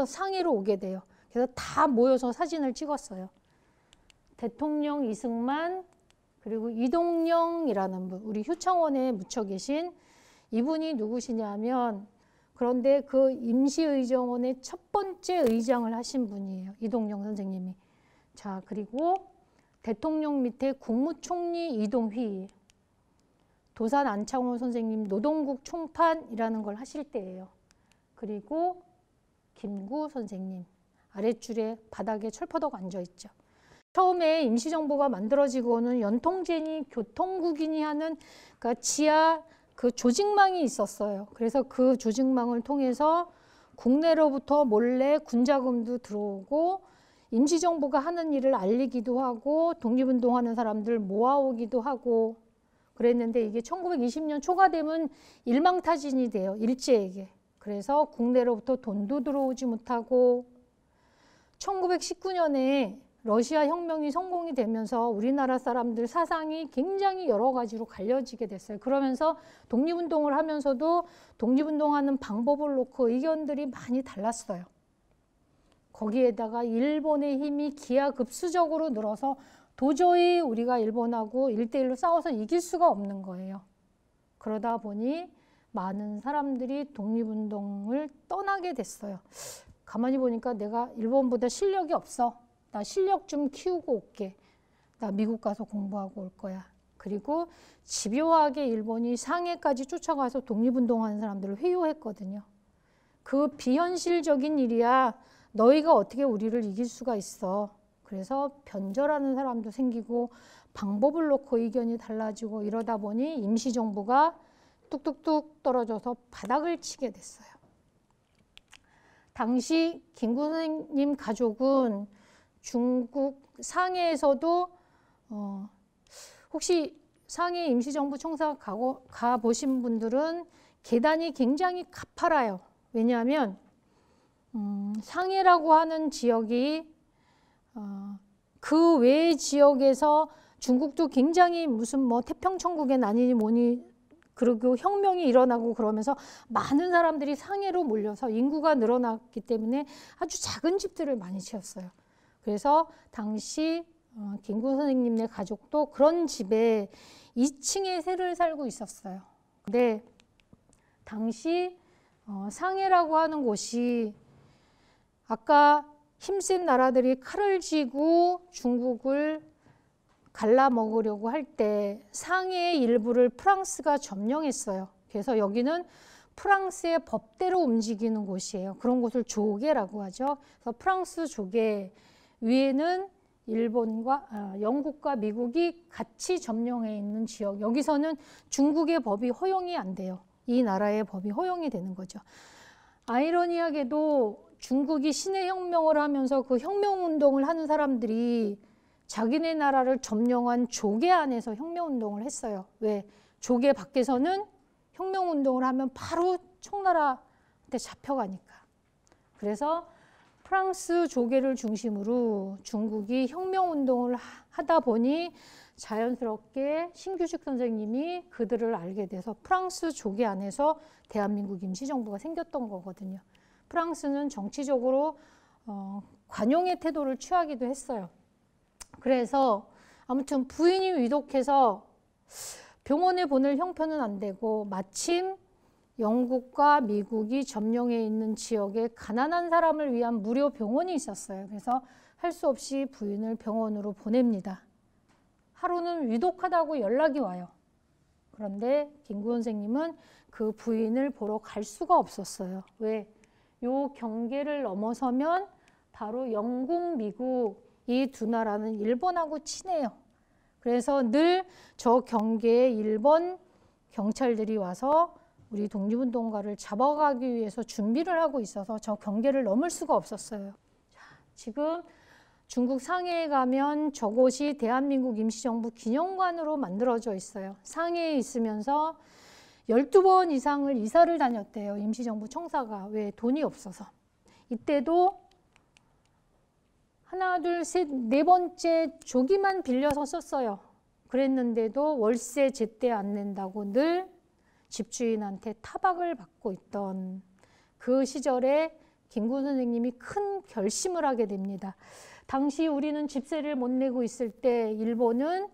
상해로 오게 돼요. 그래서 다 모여서 사진을 찍었어요. 대통령 이승만, 그리고 이동영이라는 분, 우리 효창원에 묻혀 계신 이분이 누구시냐면, 그런데 그 임시의정원의 첫 번째 의장을 하신 분이에요. 이동영 선생님이. 자, 그리고 대통령 밑에 국무총리 이동휘, 도산 안창호 선생님 노동국 총판이라는 걸 하실 때예요. 그리고 김구 선생님, 아랫줄에 바닥에 철퍼덕 앉아있죠. 처음에 임시정부가 만들어지고는 연통제니 교통국이니 하는 그러니까 지하 그 조직망이 있었어요. 그래서 그 조직망을 통해서 국내로부터 몰래 군자금도 들어오고 임시정부가 하는 일을 알리기도 하고 독립운동하는 사람들 모아오기도 하고 그랬는데, 이게 1920년 초가 되면 일망타진이 돼요. 일제에게. 그래서 국내로부터 돈도 들어오지 못하고 1919년에 러시아 혁명이 성공이 되면서 우리나라 사람들 사상이 굉장히 여러 가지로 갈려지게 됐어요. 그러면서 독립운동을 하면서도 독립운동하는 방법을 놓고 의견들이 많이 달랐어요. 거기에다가 일본의 힘이 기하급수적으로 늘어서 도저히 우리가 일본하고 1대1로 싸워서 이길 수가 없는 거예요. 그러다 보니 많은 사람들이 독립운동을 떠나게 됐어요. 가만히 보니까 내가 일본보다 실력이 없어. 나 실력 좀 키우고 올게. 나 미국 가서 공부하고 올 거야. 그리고 집요하게 일본이 상해까지 쫓아가서 독립운동하는 사람들을 회유했거든요. 그 비현실적인 일이야. 너희가 어떻게 우리를 이길 수가 있어. 그래서 변절하는 사람도 생기고 방법을 놓고 의견이 달라지고 이러다 보니 임시정부가 뚝뚝뚝 떨어져서 바닥을 치게 됐어요. 당시 김구 선생님 가족은 중국 상해에서도 혹시 상해 임시정부 청사 가보신 분들은 계단이 굉장히 가파라요. 왜냐하면 상해라고 하는 지역이 그 외 지역에서 중국도 굉장히 무슨 뭐 태평천국에 나뉘니 뭐니 그리고 혁명이 일어나고 그러면서 많은 사람들이 상해로 몰려서 인구가 늘어났기 때문에 아주 작은 집들을 많이 지었어요. 그래서 당시 김구 선생님네 가족도 그런 집에 2층에 새를 살고 있었어요. 근데 당시 상해라고 하는 곳이 아까 힘센 나라들이 칼을 쥐고 중국을 갈라먹으려고 할 때 상해의 일부를 프랑스가 점령했어요. 그래서 여기는 프랑스의 법대로 움직이는 곳이에요. 그런 곳을 조계라고 하죠. 그래서 프랑스 조계 위에는 일본과 영국과 미국이 같이 점령해 있는 지역. 여기서는 중국의 법이 허용이 안 돼요. 이 나라의 법이 허용이 되는 거죠. 아이러니하게도 중국이 신해혁명을 하면서 그 혁명운동을 하는 사람들이 자기네 나라를 점령한 조계 안에서 혁명운동을 했어요. 왜? 조계 밖에서는 혁명운동을 하면 바로 청나라한테 잡혀가니까. 그래서 프랑스 조계를 중심으로 중국이 혁명운동을 하다 보니 자연스럽게 신규식 선생님이 그들을 알게 돼서 프랑스 조계 안에서 대한민국 임시정부가 생겼던 거거든요. 프랑스는 정치적으로 관용의 태도를 취하기도 했어요. 그래서 아무튼 부인이 위독해서 병원에 보낼 형편은 안 되고 마침 영국과 미국이 점령해 있는 지역에 가난한 사람을 위한 무료 병원이 있었어요. 그래서 할 수 없이 부인을 병원으로 보냅니다. 하루는 위독하다고 연락이 와요. 그런데 김구 선생님은 그 부인을 보러 갈 수가 없었어요. 왜? 요 경계를 넘어서면 바로 영국, 미국 이 두 나라는 일본하고 친해요. 그래서 늘 저 경계에 일본 경찰들이 와서 우리 독립운동가를 잡아가기 위해서 준비를 하고 있어서 저 경계를 넘을 수가 없었어요. 자, 지금 중국 상해에 가면 저곳이 대한민국 임시정부 기념관으로 만들어져 있어요. 상해에 있으면서 12번 이상을 이사를 다녔대요. 임시정부 청사가. 왜? 돈이 없어서. 이때도 하나, 둘, 셋, 네 번째 조기만 빌려서 썼어요. 그랬는데도 월세 제때 안 낸다고 늘 집주인한테 타박을 받고 있던 그 시절에 김구 선생님이 큰 결심을 하게 됩니다. 당시 우리는 집세를 못 내고 있을 때 일본은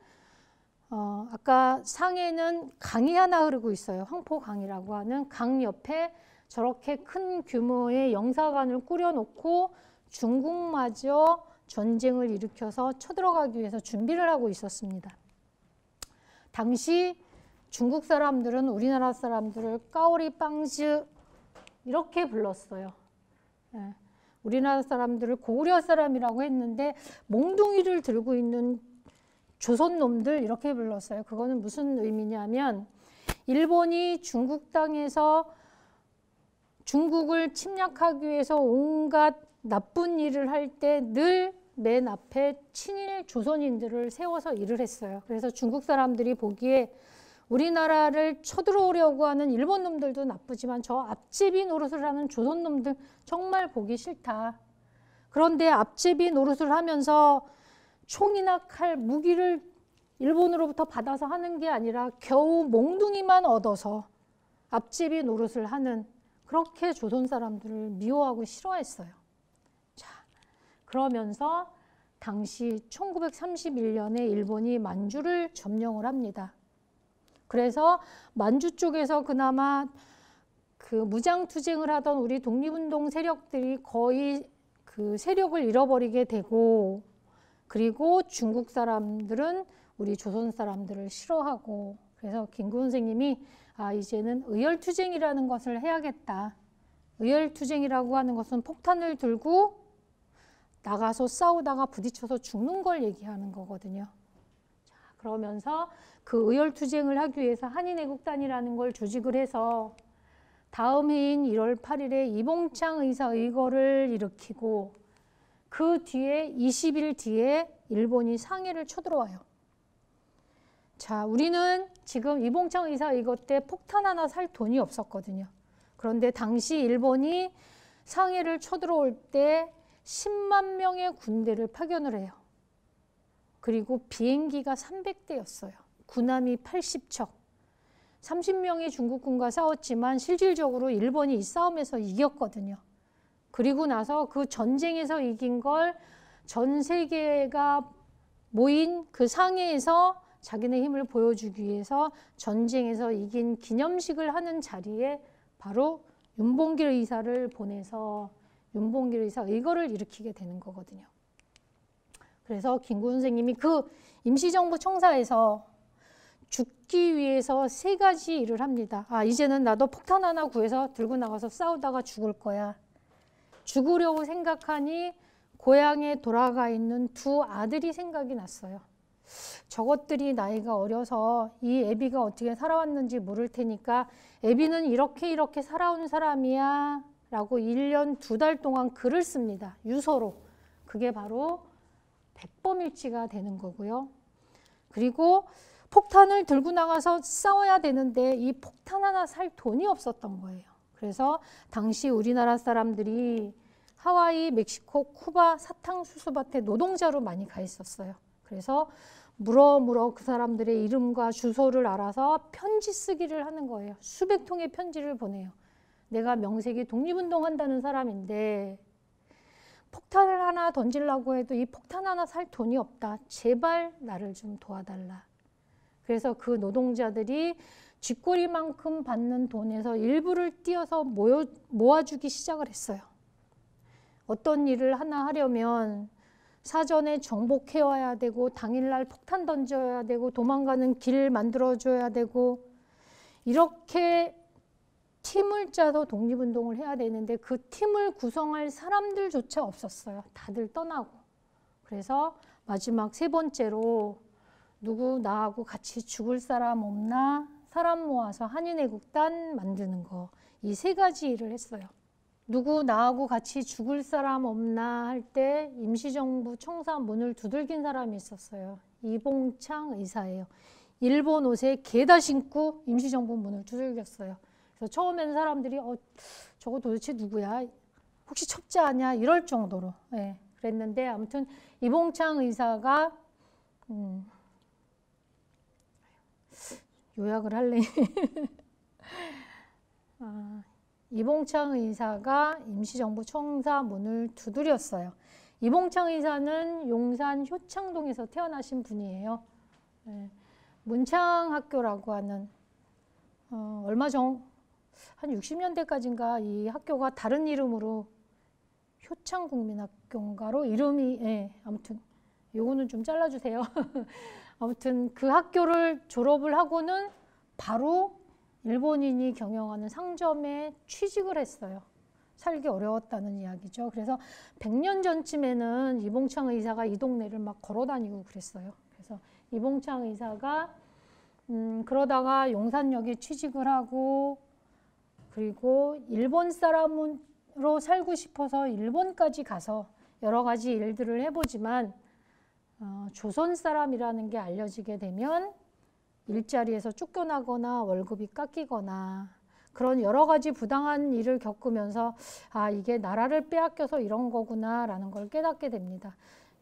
아까 상해는 강이 하나 흐르고 있어요. 황포강이라고 하는 강 옆에 저렇게 큰 규모의 영사관을 꾸려놓고 중국마저 전쟁을 일으켜서 쳐들어가기 위해서 준비를 하고 있었습니다. 당시 중국 사람들은 우리나라 사람들을 까오리 빵즈 이렇게 불렀어요. 예. 우리나라 사람들을 고구려 사람이라고 했는데 몽둥이를 들고 있는 조선 놈들 이렇게 불렀어요. 그거는 무슨 의미냐면 일본이 중국 땅에서 중국을 침략하기 위해서 온갖 나쁜 일을 할 때 늘 맨 앞에 친일 조선인들을 세워서 일을 했어요. 그래서 중국 사람들이 보기에 우리나라를 쳐들어오려고 하는 일본 놈들도 나쁘지만 저 앞제비 노릇을 하는 조선 놈들 정말 보기 싫다. 그런데 앞제비 노릇을 하면서 총이나 칼, 무기를 일본으로부터 받아서 하는 게 아니라 겨우 몽둥이만 얻어서 앞제비 노릇을 하는 그렇게 조선 사람들을 미워하고 싫어했어요. 자, 그러면서 당시 1931년에 일본이 만주를 점령을 합니다. 그래서 만주 쪽에서 그나마 그 무장투쟁을 하던 우리 독립운동 세력들이 거의 그 세력을 잃어버리게 되고 그리고 중국 사람들은 우리 조선 사람들을 싫어하고 그래서 김구 선생님이 이제는 의열투쟁이라는 것을 해야겠다. 의열투쟁이라고 하는 것은 폭탄을 들고 나가서 싸우다가 부딪혀서 죽는 걸 얘기하는 거거든요. 자, 그러면서 그 의열투쟁을 하기 위해서 한인애국단이라는 걸 조직을 해서 다음 해인 1월 8일에 이봉창 의사 의거를 일으키고 그 뒤에 20일 뒤에 일본이 상해를 쳐들어와요. 자, 우리는 지금 이봉창 의사 의거 때 폭탄 하나 살 돈이 없었거든요. 그런데 당시 일본이 상해를 쳐들어올 때 10만 명의 군대를 파견을 해요. 그리고 비행기가 300대였어요. 군함이 80척. 30명의 중국군과 싸웠지만 실질적으로 일본이 이 싸움에서 이겼거든요. 그리고 나서 그 전쟁에서 이긴 걸 전 세계가 모인 그 상해에서 자기네 힘을 보여주기 위해서 전쟁에서 이긴 기념식을 하는 자리에 바로 윤봉길 의사를 보내서 윤봉길 의사 의거를 일으키게 되는 거거든요. 그래서 김구 선생님이 그 임시정부 청사에서 죽기 위해서 3가지 일을 합니다. 이제는 나도 폭탄 하나 구해서 들고 나가서 싸우다가 죽을 거야. 죽으려고 생각하니 고향에 돌아가 있는 2 아들이 생각이 났어요. 저것들이 나이가 어려서 이 애비가 어떻게 살아왔는지 모를 테니까 애비는 이렇게 살아온 사람이야 라고 1년 2달 동안 글을 씁니다. 유서로. 그게 바로 백범일지가 되는 거고요. 그리고 폭탄을 들고 나가서 싸워야 되는데 이 폭탄 하나 살 돈이 없었던 거예요. 그래서 당시 우리나라 사람들이 하와이, 멕시코, 쿠바 사탕수수밭에 노동자로 많이 가 있었어요. 그래서 물어 그 사람들의 이름과 주소를 알아서 편지 쓰기를 하는 거예요. 수백 통의 편지를 보내요. 내가 명색이 독립운동한다는 사람인데 폭탄을 하나 던지려고 해도 이 폭탄 하나 살 돈이 없다. 제발 나를 좀 도와달라. 그래서 그 노동자들이 쥐꼬리만큼 받는 돈에서 일부를 띄어서 모아주기 시작을 했어요. 어떤 일을 하나 하려면 사전에 정복해와야 되고 당일날 폭탄 던져야 되고 도망가는 길 만들어줘야 되고 이렇게 팀을 짜서 독립운동을 해야 되는데 그 팀을 구성할 사람들조차 없었어요. 다들 떠나고. 그래서 마지막 세 번째로 누구 나하고 같이 죽을 사람 없나? 사람 모아서 한인애국단 만드는 거. 이 세 가지 일을 했어요. 누구 나하고 같이 죽을 사람 없나 할 때 임시정부 청사 문을 두들긴 사람이 있었어요. 이봉창 의사예요. 일본 옷에 게다 신고 임시정부 문을 두들겼어요. 그래서 처음에는 사람들이 저거 도대체 누구야? 혹시 첩자냐? 이럴 정도로 그랬는데 아무튼 이봉창 의사가 요약을 할래. 이봉창 의사가 임시정부 청사 문을 두드렸어요. 이봉창 의사는 용산 효창동에서 태어나신 분이에요. 문창학교라고 하는 얼마 전 한 60년대까지인가 이 학교가 다른 이름으로 효창국민학교인가로 이름이 아무튼 요거는 좀 잘라주세요. 아무튼 그 학교를 졸업을 하고는 바로 일본인이 경영하는 상점에 취직을 했어요. 살기 어려웠다는 이야기죠. 그래서 100년 전쯤에는 이봉창 의사가 이 동네를 막 걸어다니고 그랬어요. 그래서 이봉창 의사가 그러다가 용산역에 취직을 하고 그리고 일본 사람으로 살고 싶어서 일본까지 가서 여러 가지 일들을 해보지만 조선 사람이라는 게 알려지게 되면 일자리에서 쫓겨나거나 월급이 깎이거나 그런 여러 가지 부당한 일을 겪으면서 이게 나라를 빼앗겨서 이런 거구나 라는 걸 깨닫게 됩니다.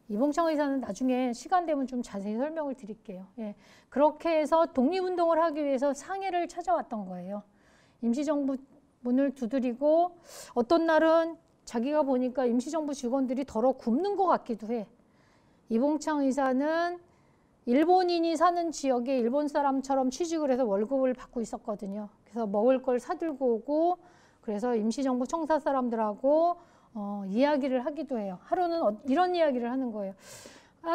이봉창 의사는 나중에 시간 되면 좀 자세히 설명을 드릴게요. 그렇게 해서 독립운동을 하기 위해서 상해를 찾아왔던 거예요. 임시정부 문을 두드리고 어떤 날은 자기가 보니까 임시정부 직원들이 더러 굶는 것 같기도 해. 이봉창 의사는 일본인이 사는 지역에 일본 사람처럼 취직을 해서 월급을 받고 있었거든요. 그래서 먹을 걸 사들고 오고 그래서 임시정부 청사 사람들하고 이야기를 하기도 해요. 하루는 이런 이야기를 하는 거예요.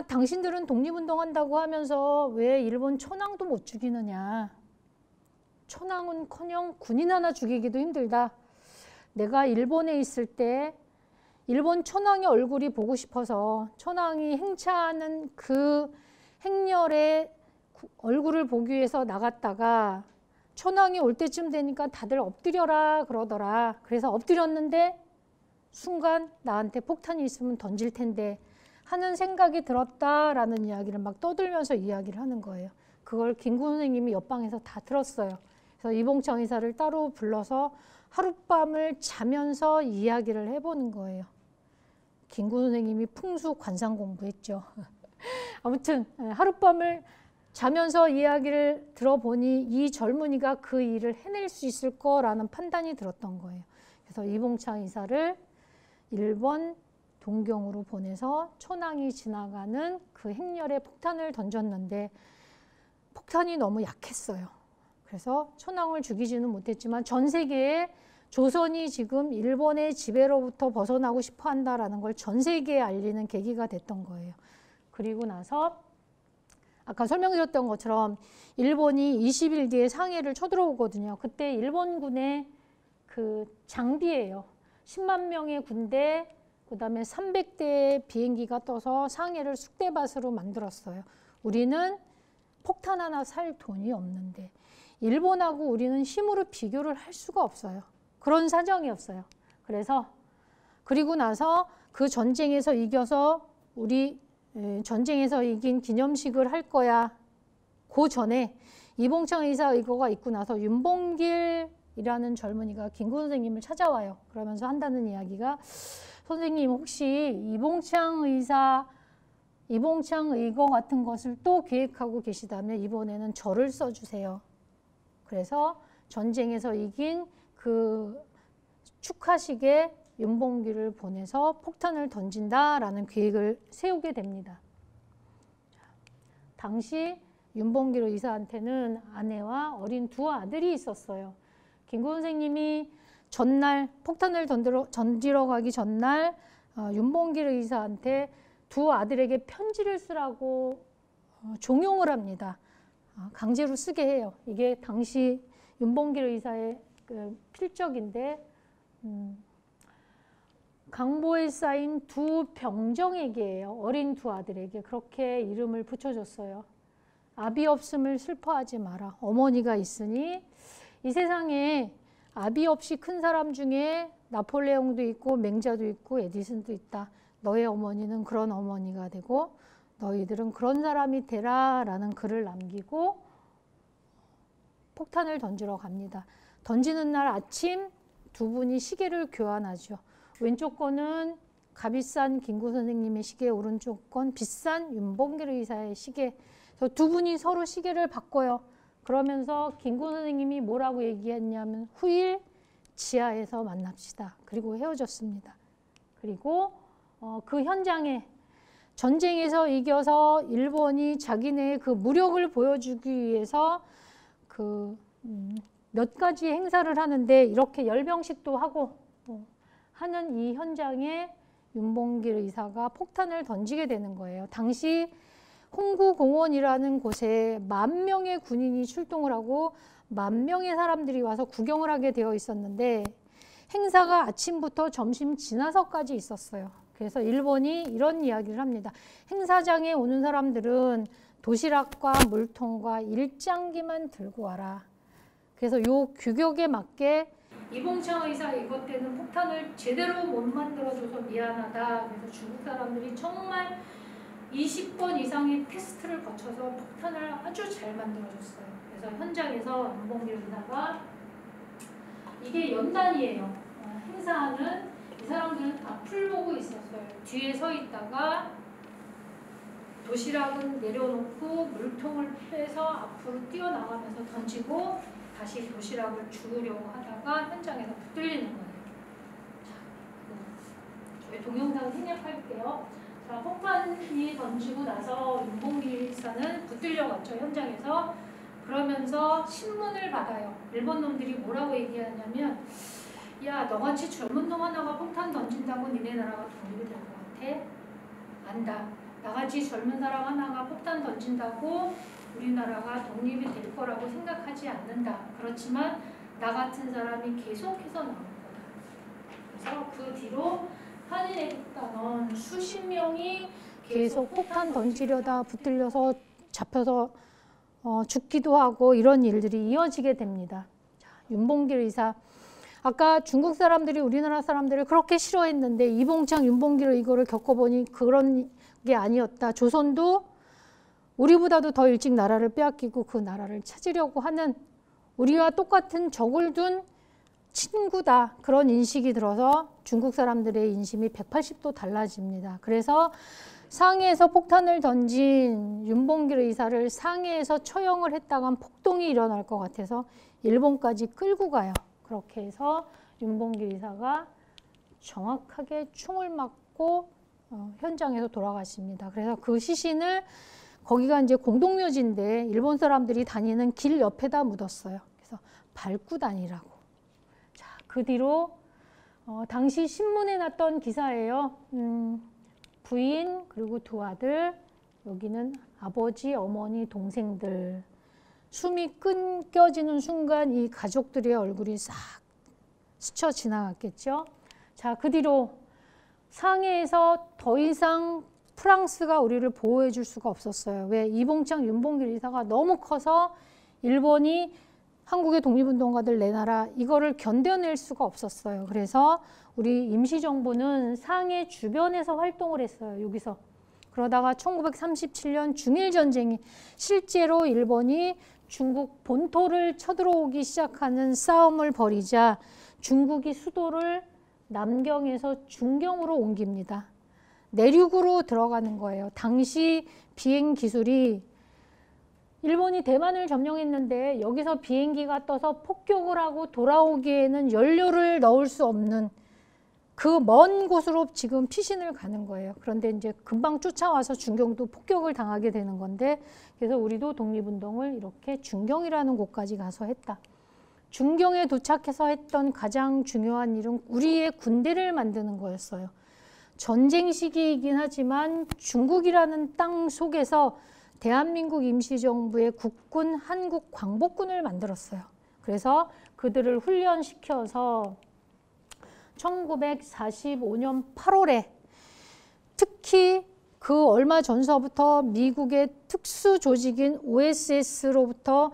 당신들은 독립운동한다고 하면서 왜 일본 천황도 못 죽이느냐. 천황은커녕 군인 하나 죽이기도 힘들다. 내가 일본에 있을 때 일본 천황의 얼굴이 보고 싶어서 천황이 행차하는 그 행렬의 얼굴을 보기 위해서 나갔다가 천황이 올 때쯤 되니까 다들 엎드려라 그러더라. 그래서 엎드렸는데 순간 나한테 폭탄이 있으면 던질 텐데 하는 생각이 들었다라는 이야기를 막 떠들면서 이야기를 하는 거예요. 그걸 김구 선생님이 옆방에서 다 들었어요. 그래서 이봉창 의사를 따로 불러서 하룻밤을 자면서 이야기를 해보는 거예요. 김구 선생님이 풍수 관상 공부했죠. 아무튼 하룻밤을 자면서 이야기를 들어보니 이 젊은이가 그 일을 해낼 수 있을 거라는 판단이 들었던 거예요. 그래서 이봉창 의사를 일본 동경으로 보내서 천황이 지나가는 그 행렬에 폭탄을 던졌는데 폭탄이 너무 약했어요. 그래서 천황을 죽이지는 못했지만 전 세계에 조선이 지금 일본의 지배로부터 벗어나고 싶어 한다라는 걸 전 세계에 알리는 계기가 됐던 거예요. 그리고 나서 아까 설명드렸던 것처럼 일본이 20일 뒤에 상해를 쳐들어오거든요. 그때 일본군의 그 장비예요. 10만 명의 군대, 그 다음에 300대의 비행기가 떠서 상해를 쑥대밭으로 만들었어요. 우리는 폭탄 하나 살 돈이 없는데 일본하고 우리는 힘으로 비교를 할 수가 없어요. 그런 사정이었어요. 그리고 나서 그 전쟁에서 이겨서 우리 전쟁에서 이긴 기념식을 할 거야. 그 전에 이봉창 의사 이거가 있고 나서 윤봉길이라는 젊은이가 김구 선생님을 찾아와요. 그러면서 한다는 이야기가 선생님 혹시 이봉창 의사, 이봉창 의거 같은 것을 또 계획하고 계시다면 이번에는 저를 써주세요. 그래서 전쟁에서 이긴 그 축하식에 윤봉길을 보내서 폭탄을 던진다라는 계획을 세우게 됩니다. 당시 윤봉길 의사한테는 아내와 어린 두 아들이 있었어요. 김구 선생님이 전날 폭탄을 던지러 가기 전날 윤봉길 의사한테 두 아들에게 편지를 쓰라고 종용을 합니다. 강제로 쓰게 해요. 이게 당시 윤봉길 의사의 그 필적인데 강보에 쌓인 두 병정에게예요. 어린 두 아들에게 그렇게 이름을 붙여줬어요. 아비 없음을 슬퍼하지 마라. 어머니가 있으니 이 세상에 아비 없이 큰 사람 중에 나폴레옹도 있고 맹자도 있고 에디슨도 있다. 너의 어머니는 그런 어머니가 되고 너희들은 그런 사람이 되라 라는 글을 남기고 폭탄을 던지러 갑니다. 던지는 날 아침 두 분이 시계를 교환하죠. 왼쪽 거는 값비싼 김구 선생님의 시계, 오른쪽 건 비싼 윤봉길 의사의 시계. 두 분이 서로 시계를 바꿔요. 그러면서 김구 선생님이 뭐라고 얘기했냐면 후일 지하에서 만납시다. 그리고 헤어졌습니다. 그리고 그 현장에 전쟁에서 이겨서 일본이 자기네의 그 무력을 보여주기 위해서 그 몇 가지 행사를 하는데 이렇게 열병식도 하고 하는 이 현장에 윤봉길 의사가 폭탄을 던지게 되는 거예요. 당시 홍구공원이라는 곳에 10,000명의 군인이 출동을 하고 10,000명의 사람들이 와서 구경을 하게 되어 있었는데 행사가 아침부터 점심 지나서까지 있었어요. 그래서 일본이 이런 이야기를 합니다. 행사장에 오는 사람들은 도시락과 물통과 일장기만 들고 와라. 그래서 요 규격에 맞게 이봉창 의사 이것 때는 폭탄을 제대로 못 만들어줘서 미안하다. 그래서 중국 사람들이 정말 20번 이상의 테스트를 거쳐서 폭탄을 아주 잘 만들어줬어요. 그래서 현장에서 윤봉길 의사가 이게 연단이에요. 행사하는 이 사람들은 앞을 보고 있었어요. 뒤에 서 있다가 도시락은 내려놓고 물통을 빼서 앞으로 뛰어나가면서 던지고 다시 도시락을 주우려고 하다가 현장에서 붙들리는 거예요. 자, 저희 동영상 생략할게요. 자, 폭탄이 던지고 나서 윤봉길 의사는 붙들려갔죠, 현장에서. 그러면서 신문을 받아요. 일본 놈들이 뭐라고 얘기하냐면 야, 너같이 젊은 놈 하나가 폭탄 던진다고 니네 나라가 독립이 될 것 같아? 안다. 나같이 젊은 사람 하나가 폭탄 던진다고 우리나라가 독립이 될 거라고 생각하지 않는다. 그렇지만 나 같은 사람이 계속해서 나올 거다. 그래서 그 뒤로 한인애국단원 수십 명이 계속 폭탄 던지려다 붙들려서 잡혀서 죽기도 하고 이런 일들이 이어지게 됩니다. 자, 윤봉길 의사. 아까 중국 사람들이 우리나라 사람들을 그렇게 싫어했는데 이봉창, 윤봉길 이거를 겪어보니 그런 게 아니었다. 조선도 우리보다도 더 일찍 나라를 빼앗기고 그 나라를 찾으려고 하는 우리와 똑같은 적을 둔 친구다. 그런 인식이 들어서 중국 사람들의 인심이 180도 달라집니다. 그래서 상해에서 폭탄을 던진 윤봉길 의사를 상해에서 처형을 했다간 폭동이 일어날 것 같아서 일본까지 끌고 가요. 그렇게 해서 윤봉길 의사가 정확하게 총을 맞고 현장에서 돌아가십니다. 그래서 그 시신을 거기가 이제 공동묘지인데 일본 사람들이 다니는 길 옆에다 묻었어요. 그래서 밟고 다니라고. 자, 그 뒤로 당시 신문에 났던 기사예요. 부인 그리고 두 아들, 여기는 아버지, 어머니, 동생들. 숨이 끊겨지는 순간 이 가족들의 얼굴이 싹 스쳐 지나갔겠죠. 자, 그 뒤로 상해에서 더 이상 프랑스가 우리를 보호해 줄 수가 없었어요. 왜? 이봉창, 윤봉길 의사가 너무 커서 일본이 한국의 독립운동가들 내놔라 이거를 견뎌낼 수가 없었어요. 그래서 우리 임시정부는 상해 주변에서 활동을 했어요. 여기서. 그러다가 1937년 중일전쟁이 실제로 일본이 중국 본토를 쳐들어오기 시작하는 싸움을 벌이자 중국이 수도를 남경에서 중경으로 옮깁니다. 내륙으로 들어가는 거예요. 당시 비행 기술이 일본이 대만을 점령했는데 여기서 비행기가 떠서 폭격을 하고 돌아오기에는 연료를 넣을 수 없는 그 먼 곳으로 지금 피신을 가는 거예요. 그런데 이제 금방 쫓아와서 중경도 폭격을 당하게 되는 건데, 그래서 우리도 독립운동을 이렇게 중경이라는 곳까지 가서 했다. 중경에 도착해서 했던 가장 중요한 일은 우리의 군대를 만드는 거였어요. 전쟁 시기이긴 하지만 중국이라는 땅 속에서 대한민국 임시정부의 국군 한국광복군을 만들었어요. 그래서 그들을 훈련시켜서 1945년 8월에 특히 그 얼마 전서부터 미국의 특수조직인 OSS로부터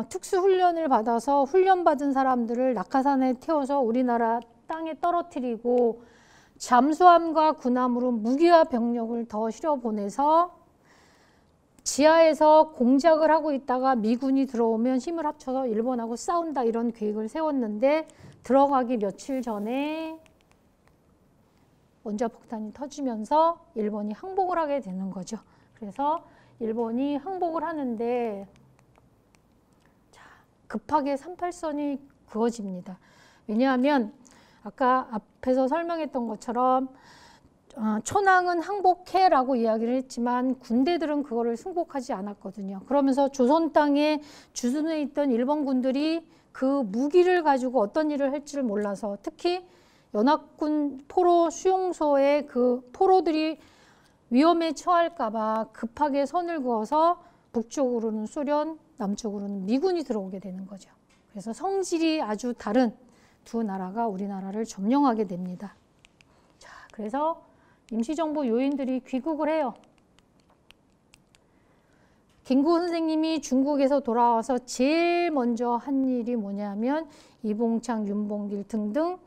특수훈련을 받아서 훈련받은 사람들을 낙하산에 태워서 우리나라 땅에 떨어뜨리고 잠수함과 군함으로 무기와 병력을 더 실어보내서 지하에서 공작을 하고 있다가 미군이 들어오면 힘을 합쳐서 일본하고 싸운다, 이런 계획을 세웠는데 들어가기 며칠 전에 원자폭탄이 터지면서 일본이 항복을 하게 되는 거죠. 그래서 일본이 항복을 하는데 급하게 38선이 그어집니다. 왜냐하면 아까 앞에서 설명했던 것처럼 초낭은 항복해라고 이야기를 했지만 군대들은 그거를 승복하지 않았거든요. 그러면서 조선 땅에 주둔해 있던 일본 군들이 그 무기를 가지고 어떤 일을 할지를 몰라서, 특히 연합군 포로 수용소에 그 포로들이 위험에 처할까 봐 급하게 선을 그어서 북쪽으로는 소련, 남쪽으로는 미군이 들어오게 되는 거죠. 그래서 성질이 아주 다른 두 나라가 우리나라를 점령하게 됩니다. 자, 그래서 임시정부 요인들이 귀국을 해요. 김구 선생님이 중국에서 돌아와서 제일 먼저 한 일이 뭐냐면 이봉창, 윤봉길 등등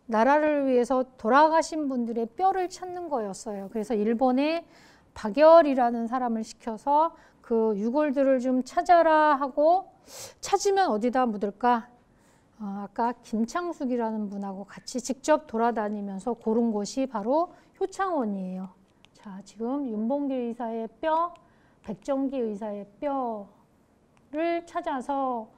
나라를 위해서 돌아가신 분들의 뼈를 찾는 거였어요. 그래서 일본에 박열이라는 사람을 시켜서 그 유골들을 좀 찾아라 하고, 찾으면 어디다 묻을까? 아까 김창숙이라는 분하고 같이 직접 돌아다니면서 고른 곳이 바로 효창원이에요. 자, 지금 윤봉길 의사의 뼈, 백정기 의사의 뼈를 찾아서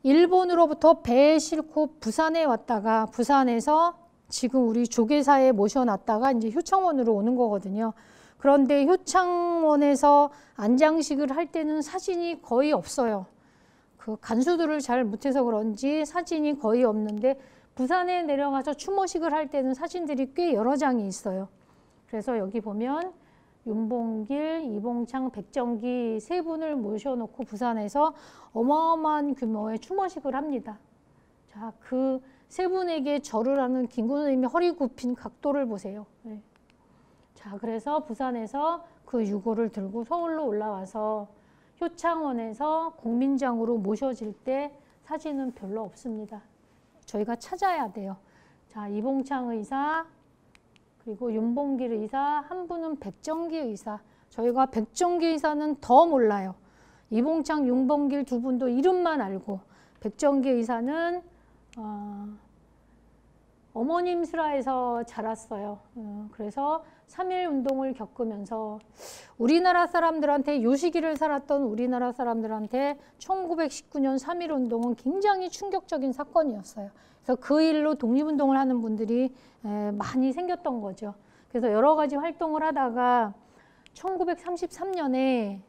일본으로부터 배에 싣고 부산에 왔다가 부산에서 지금 우리 조계사에 모셔놨다가 이제 효창원으로 오는 거거든요. 그런데 효창원에서 안장식을 할 때는 사진이 거의 없어요. 그 간수들을 잘 못해서 그런지 사진이 거의 없는데 부산에 내려가서 추모식을 할 때는 사진들이 꽤 여러 장이 있어요. 그래서 여기 보면 윤봉길, 이봉창, 백정기 세 분을 모셔놓고 부산에서 어마어마한 규모의 추모식을 합니다. 자, 그 세 분에게 절을 하는 김구 선생님이 허리 굽힌 각도를 보세요. 네. 자, 그래서 부산에서 그 유골을 들고 서울로 올라와서 효창원에서 국민장으로 모셔질 때 사진은 별로 없습니다. 저희가 찾아야 돼요. 자, 이봉창 의사, 그리고 윤봉길 의사, 한 분은 백정기 의사. 저희가 백정기 의사는 더 몰라요. 이봉창, 윤봉길 두 분도 이름만 알고, 백정기 의사는 어머님 슬하에서 자랐어요. 그래서 3.1 운동을 겪으면서 우리나라 사람들한테, 요 시기를 살았던 우리나라 사람들한테 1919년 3.1 운동은 굉장히 충격적인 사건이었어요. 그래서 그 일로 독립운동을 하는 분들이 많이 생겼던 거죠. 그래서 여러 가지 활동을 하다가 1933년에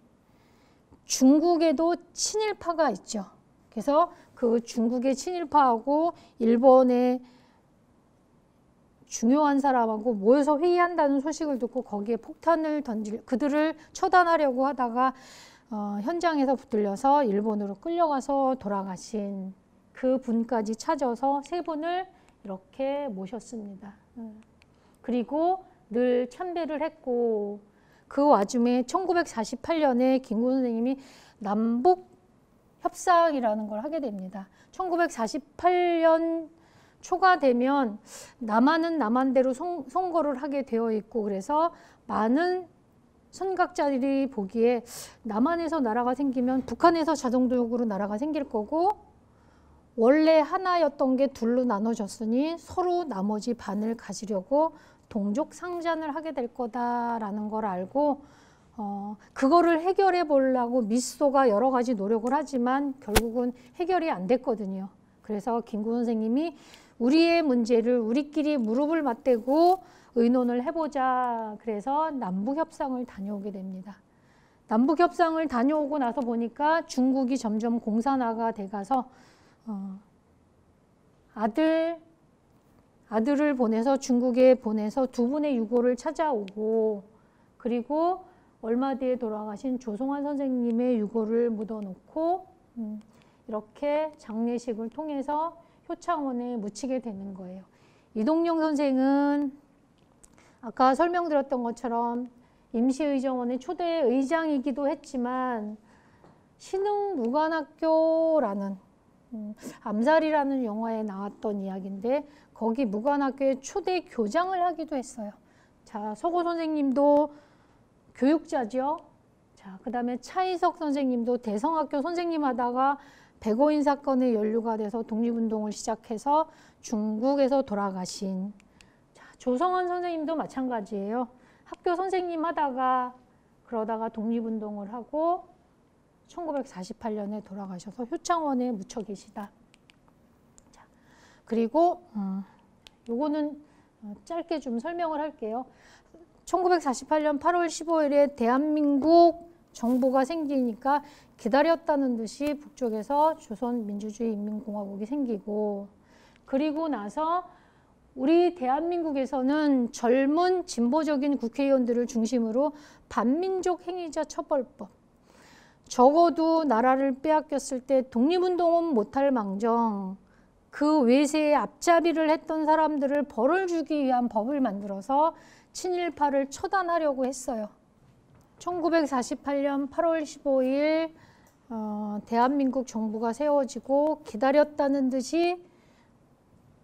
중국에도 친일파가 있죠. 그래서 그 중국의 친일파하고 일본의 중요한 사람하고 모여서 회의한다는 소식을 듣고 거기에 폭탄을 그들을 처단하려고 하다가 현장에서 붙들려서 일본으로 끌려가서 돌아가신 그 분까지 찾아서 세 분을 이렇게 모셨습니다. 그리고 늘 참배를 했고, 그 와중에 1948년에 김구 선생님이 남북 협상이라는 걸 하게 됩니다. 1948년 초가 되면 남한은 남한대로 선거를 하게 되어 있고, 그래서 많은 선각자들이 보기에 남한에서 나라가 생기면 북한에서 자동적으로 나라가 생길 거고, 원래 하나였던 게 둘로 나눠졌으니 서로 나머지 반을 가지려고 동족 상잔을 하게 될 거다라는 걸 알고 그거를 해결해 보려고 미소가 여러 가지 노력을 하지만 결국은 해결이 안 됐거든요. 그래서 김구 선생님이 우리의 문제를 우리끼리 무릎을 맞대고 의논을 해보자. 그래서 남북협상을 다녀오게 됩니다. 남북협상을 다녀오고 나서 보니까 중국이 점점 공산화가 돼가서 아들을 보내서 중국에 보내서 두 분의 유고를 찾아오고 그리고 얼마 뒤에 돌아가신 조성환 선생님의 유고를 묻어놓고 이렇게 장례식을 통해서 효창원에 묻히게 되는 거예요. 이동영 선생은 아까 설명드렸던 것처럼 임시의정원의 초대 의장이기도 했지만 신흥무관학교라는 암살이라는 영화에 나왔던 이야기인데 거기 무관학교의 초대 교장을 하기도 했어요. 자, 서고 선생님도 교육자죠. 자, 그 다음에 차이석 선생님도 대성학교 선생님 하다가 백오인 사건에 연루가 돼서 독립운동을 시작해서 중국에서 돌아가신 자, 조성원 선생님도 마찬가지예요. 학교 선생님 하다가 그러다가 독립운동을 하고 1948년에 돌아가셔서 효창원에 묻혀 계시다. 자, 그리고 요거는 짧게 좀 설명을 할게요. 1948년 8월 15일에 대한민국 정부가 생기니까 기다렸다는 듯이 북쪽에서 조선민주주의인민공화국이 생기고 그리고 나서 우리 대한민국에서는 젊은 진보적인 국회의원들을 중심으로 반민족 행위자 처벌법 적어도 나라를 빼앗겼을 때 독립운동은 못할 망정 그 외세에 앞잡이를 했던 사람들을 벌을 주기 위한 법을 만들어서 친일파를 처단하려고 했어요. 1948년 8월 15일 대한민국 정부가 세워지고 기다렸다는 듯이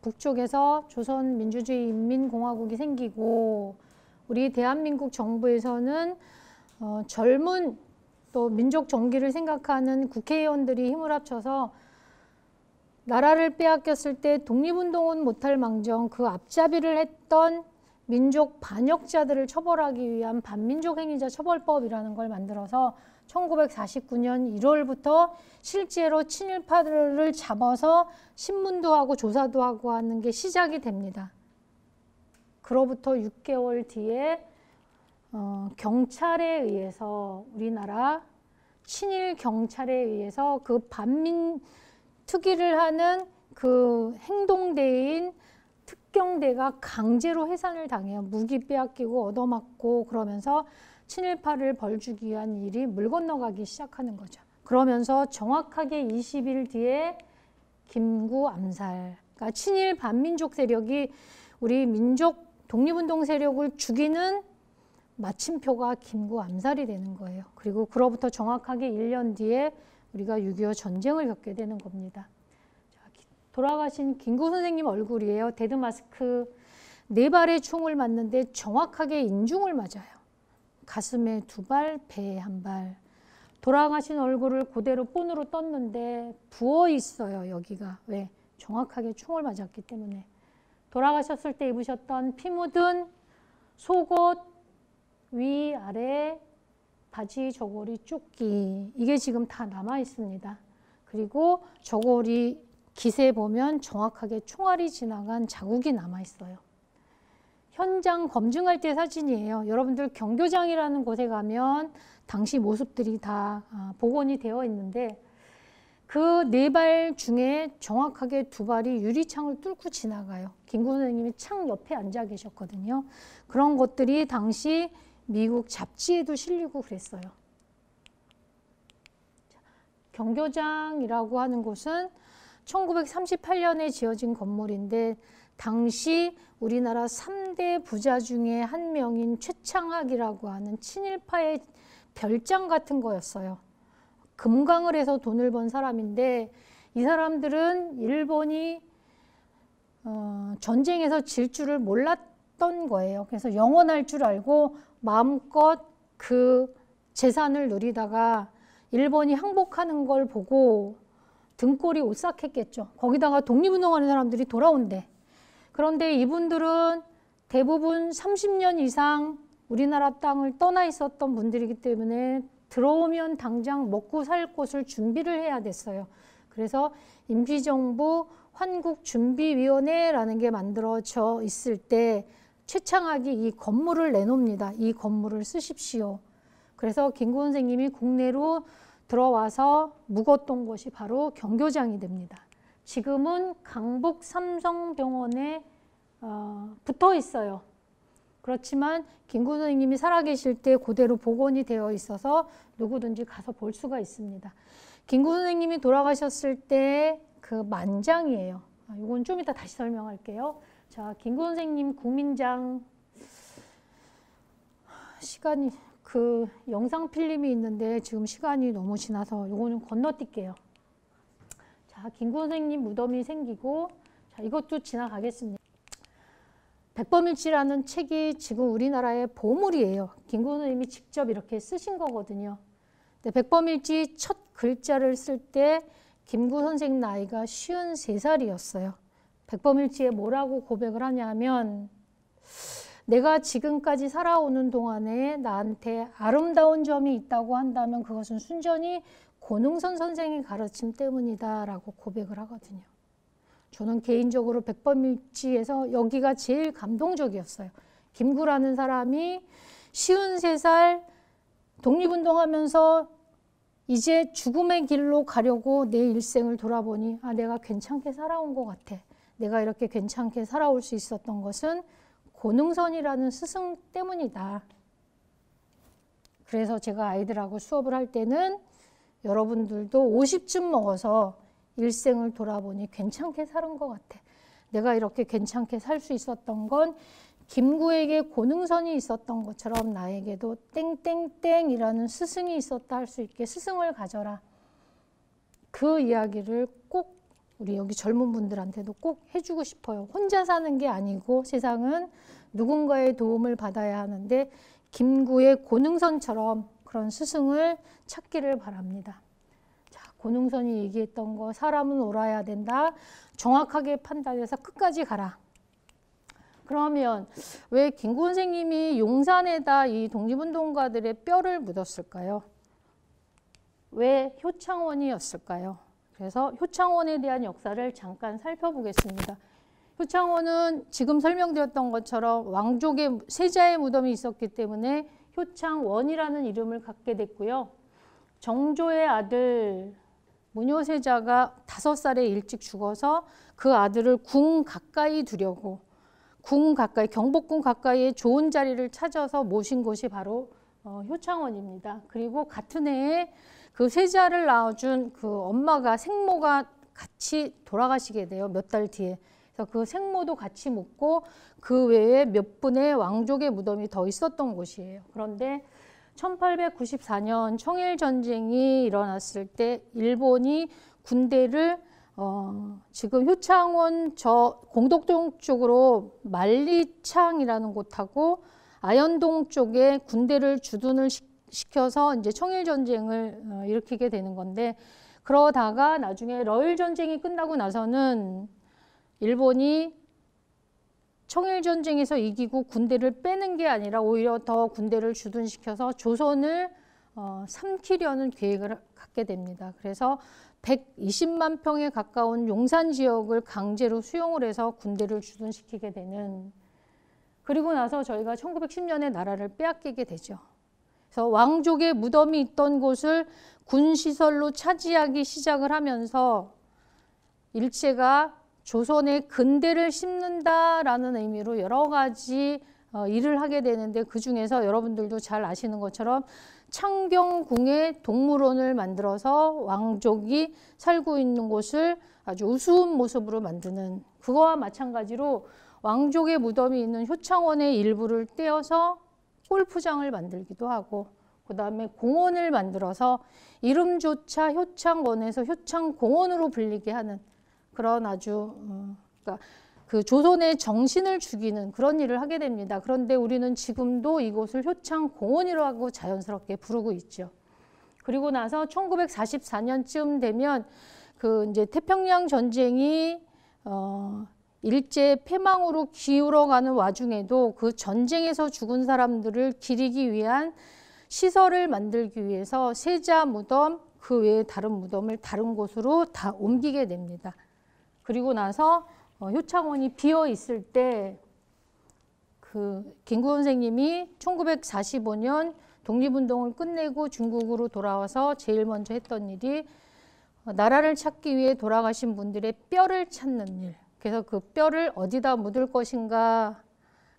북쪽에서 조선민주주의인민공화국이 생기고 우리 대한민국 정부에서는 젊은 또 민족 정기를 생각하는 국회의원들이 힘을 합쳐서 나라를 빼앗겼을 때 독립운동은 못할 망정 그 앞잡이를 했던 민족 반역자들을 처벌하기 위한 반민족 행위자 처벌법이라는 걸 만들어서 1949년 1월부터 실제로 친일파들을 잡아서 신문도 하고 조사도 하고 하는 게 시작이 됩니다. 그로부터 6개월 뒤에 경찰에 의해서 우리나라 친일 경찰에 의해서 그 반민 특위를 하는 그 행동대인 특경대가 강제로 해산을 당해요. 무기 빼앗기고 얻어맞고 그러면서 친일파를 벌주기 위한 일이 물 건너가기 시작하는 거죠. 그러면서 정확하게 20일 뒤에 김구 암살, 그러니까 친일 반민족 세력이 우리 민족 독립운동 세력을 죽이는 마침표가 김구 암살이 되는 거예요. 그리고 그로부터 정확하게 1년 뒤에 우리가 6.25 전쟁을 겪게 되는 겁니다. 돌아가신 김구 선생님 얼굴이에요. 데드마스크 4발의 총을 맞는데 정확하게 인중을 맞아요. 가슴에 2발, 배에 1발. 돌아가신 얼굴을 그대로 본으로 떴는데 부어 있어요. 여기가. 왜? 정확하게 총을 맞았기 때문에. 돌아가셨을 때 입으셨던 피 묻은 속옷 위 아래 바지 저고리 조끼 이게 지금 다 남아 있습니다. 그리고 저고리 기세 보면 정확하게 총알이 지나간 자국이 남아 있어요. 현장 검증할 때 사진이에요. 여러분들 경교장이라는 곳에 가면 당시 모습들이 다 복원이 되어 있는데 그 4발 중에 정확하게 2발이 유리창을 뚫고 지나가요. 김구 선생님이 창 옆에 앉아 계셨거든요. 그런 것들이 당시 미국 잡지에도 실리고 그랬어요. 경교장이라고 하는 곳은 1938년에 지어진 건물인데 당시 우리나라 3대 부자 중에 한 명인 최창학이라고 하는 친일파의 별장 같은 거였어요. 금강을 해서 돈을 번 사람인데 이 사람들은 일본이 전쟁에서 질 줄을 몰랐던 거예요. 그래서 영원할 줄 알고 마음껏 그 재산을 누리다가 일본이 항복하는 걸 보고 등골이 오싹했겠죠. 거기다가 독립운동하는 사람들이 돌아온대. 그런데 이분들은 대부분 30년 이상 우리나라 땅을 떠나 있었던 분들이기 때문에 들어오면 당장 먹고 살 곳을 준비를 해야 됐어요. 그래서 임시정부 환국준비위원회라는 게 만들어져 있을 때 최창학이 이 건물을 내놓습니다. 이 건물을 쓰십시오. 그래서 김구 선생님이 국내로 들어와서 묵었던 곳이 바로 경교장이 됩니다. 지금은 강북 삼성병원에 붙어 있어요. 그렇지만 김구 선생님이 살아계실 때 그대로 복원이 되어 있어서 누구든지 가서 볼 수가 있습니다. 김구 선생님이 돌아가셨을 때 그 만장이에요. 이건 좀 이따 다시 설명할게요. 자, 김구 선생님 국민장 시간이 그 영상 필름이 있는데 지금 시간이 너무 지나서 이거는 건너뛸게요. 자, 김구 선생님 무덤이 생기고 자, 이것도 지나가겠습니다. 백범일지라는 책이 지금 우리나라의 보물이에요. 김구 선생님이 직접 이렇게 쓰신 거거든요. 근데 백범일지 첫 글자를 쓸 때 김구 선생 나이가 53살이었어요. 백범일지에 뭐라고 고백을 하냐면 내가 지금까지 살아오는 동안에 나한테 아름다운 점이 있다고 한다면 그것은 순전히 고능선 선생의 가르침 때문이다 라고 고백을 하거든요. 저는 개인적으로 백범일지에서 여기가 제일 감동적이었어요. 김구라는 사람이 53살 독립운동하면서 이제 죽음의 길로 가려고 내 일생을 돌아보니 아, 내가 괜찮게 살아온 것 같아. 내가 이렇게 괜찮게 살아올 수 있었던 것은 고능선이라는 스승 때문이다. 그래서 제가 아이들하고 수업을 할 때는 여러분들도 50쯤 먹어서 일생을 돌아보니 괜찮게 살은 것 같아. 내가 이렇게 괜찮게 살 수 있었던 건 김구에게 고능선이 있었던 것처럼 나에게도 땡땡땡이라는 스승이 있었다 할 수 있게 스승을 가져라. 그 이야기를 꼭 우리 여기 젊은 분들한테도 꼭 해주고 싶어요. 혼자 사는 게 아니고 세상은 누군가의 도움을 받아야 하는데 김구의 고능선처럼 그런 스승을 찾기를 바랍니다. 자, 고능선이 얘기했던 거 사람은 옳아야 된다. 정확하게 판단해서 끝까지 가라. 그러면 왜 김구 선생님이 용산에다 이 독립운동가들의 뼈를 묻었을까요? 왜 효창원이었을까요? 그래서 효창원에 대한 역사를 잠깐 살펴보겠습니다. 효창원은 지금 설명드렸던 것처럼 왕족의 세자의 무덤이 있었기 때문에 효창원이라는 이름을 갖게 됐고요. 정조의 아들 문효세자가 5살에 일찍 죽어서 그 아들을 궁 가까이 두려고 궁 가까이, 경복궁 가까이에 좋은 자리를 찾아서 모신 곳이 바로 효창원입니다. 그리고 같은 해에 그 세자를 낳아준 그 엄마가 생모가 같이 돌아가시게 돼요. 몇 달 뒤에. 그래서 그 생모도 같이 묻고 그 외에 몇 분의 왕족의 무덤이 더 있었던 곳이에요. 그런데 1894년 청일전쟁이 일어났을 때 일본이 군대를 지금 효창원 저 공덕동 쪽으로 만리창이라는 곳하고 아현동 쪽에 군대를 주둔을 시켜서 이제 청일전쟁을 일으키게 되는 건데 그러다가 나중에 러일전쟁이 끝나고 나서는 일본이 청일전쟁에서 이기고 군대를 빼는 게 아니라 오히려 더 군대를 주둔시켜서 조선을 삼키려는 계획을 갖게 됩니다. 그래서 120만 평에 가까운 용산 지역을 강제로 수용을 해서 군대를 주둔시키게 되는 그리고 나서 저희가 1910년에 나라를 빼앗기게 되죠. 그래서 왕족의 무덤이 있던 곳을 군시설로 차지하기 시작을 하면서 일제가 조선의 근대를 심는다라는 의미로 여러 가지 일을 하게 되는데 그중에서 여러분들도 잘 아시는 것처럼 창경궁에 동물원을 만들어서 왕족이 살고 있는 곳을 아주 우스운 모습으로 만드는 그거와 마찬가지로 왕족의 무덤이 있는 효창원의 일부를 떼어서 골프장을 만들기도 하고 그 다음에 공원을 만들어서 이름조차 효창원에서 효창공원으로 불리게 하는 그런 아주 그러니까 그 조선의 정신을 죽이는 그런 일을 하게 됩니다. 그런데 우리는 지금도 이곳을 효창공원이라고 자연스럽게 부르고 있죠. 그리고 나서 1944년쯤 되면 그 이제 태평양 전쟁이 일제 패망으로 기울어가는 와중에도 그 전쟁에서 죽은 사람들을 기리기 위한 시설을 만들기 위해서 세자 무덤, 그 외에 다른 무덤을 다른 곳으로 다 옮기게 됩니다. 그리고 나서 효창원이 비어 있을 때 그 김구 선생님이 1945년 독립운동을 끝내고 중국으로 돌아와서 제일 먼저 했던 일이 나라를 찾기 위해 돌아가신 분들의 뼈를 찾는 일. 그래서 그 뼈를 어디다 묻을 것인가.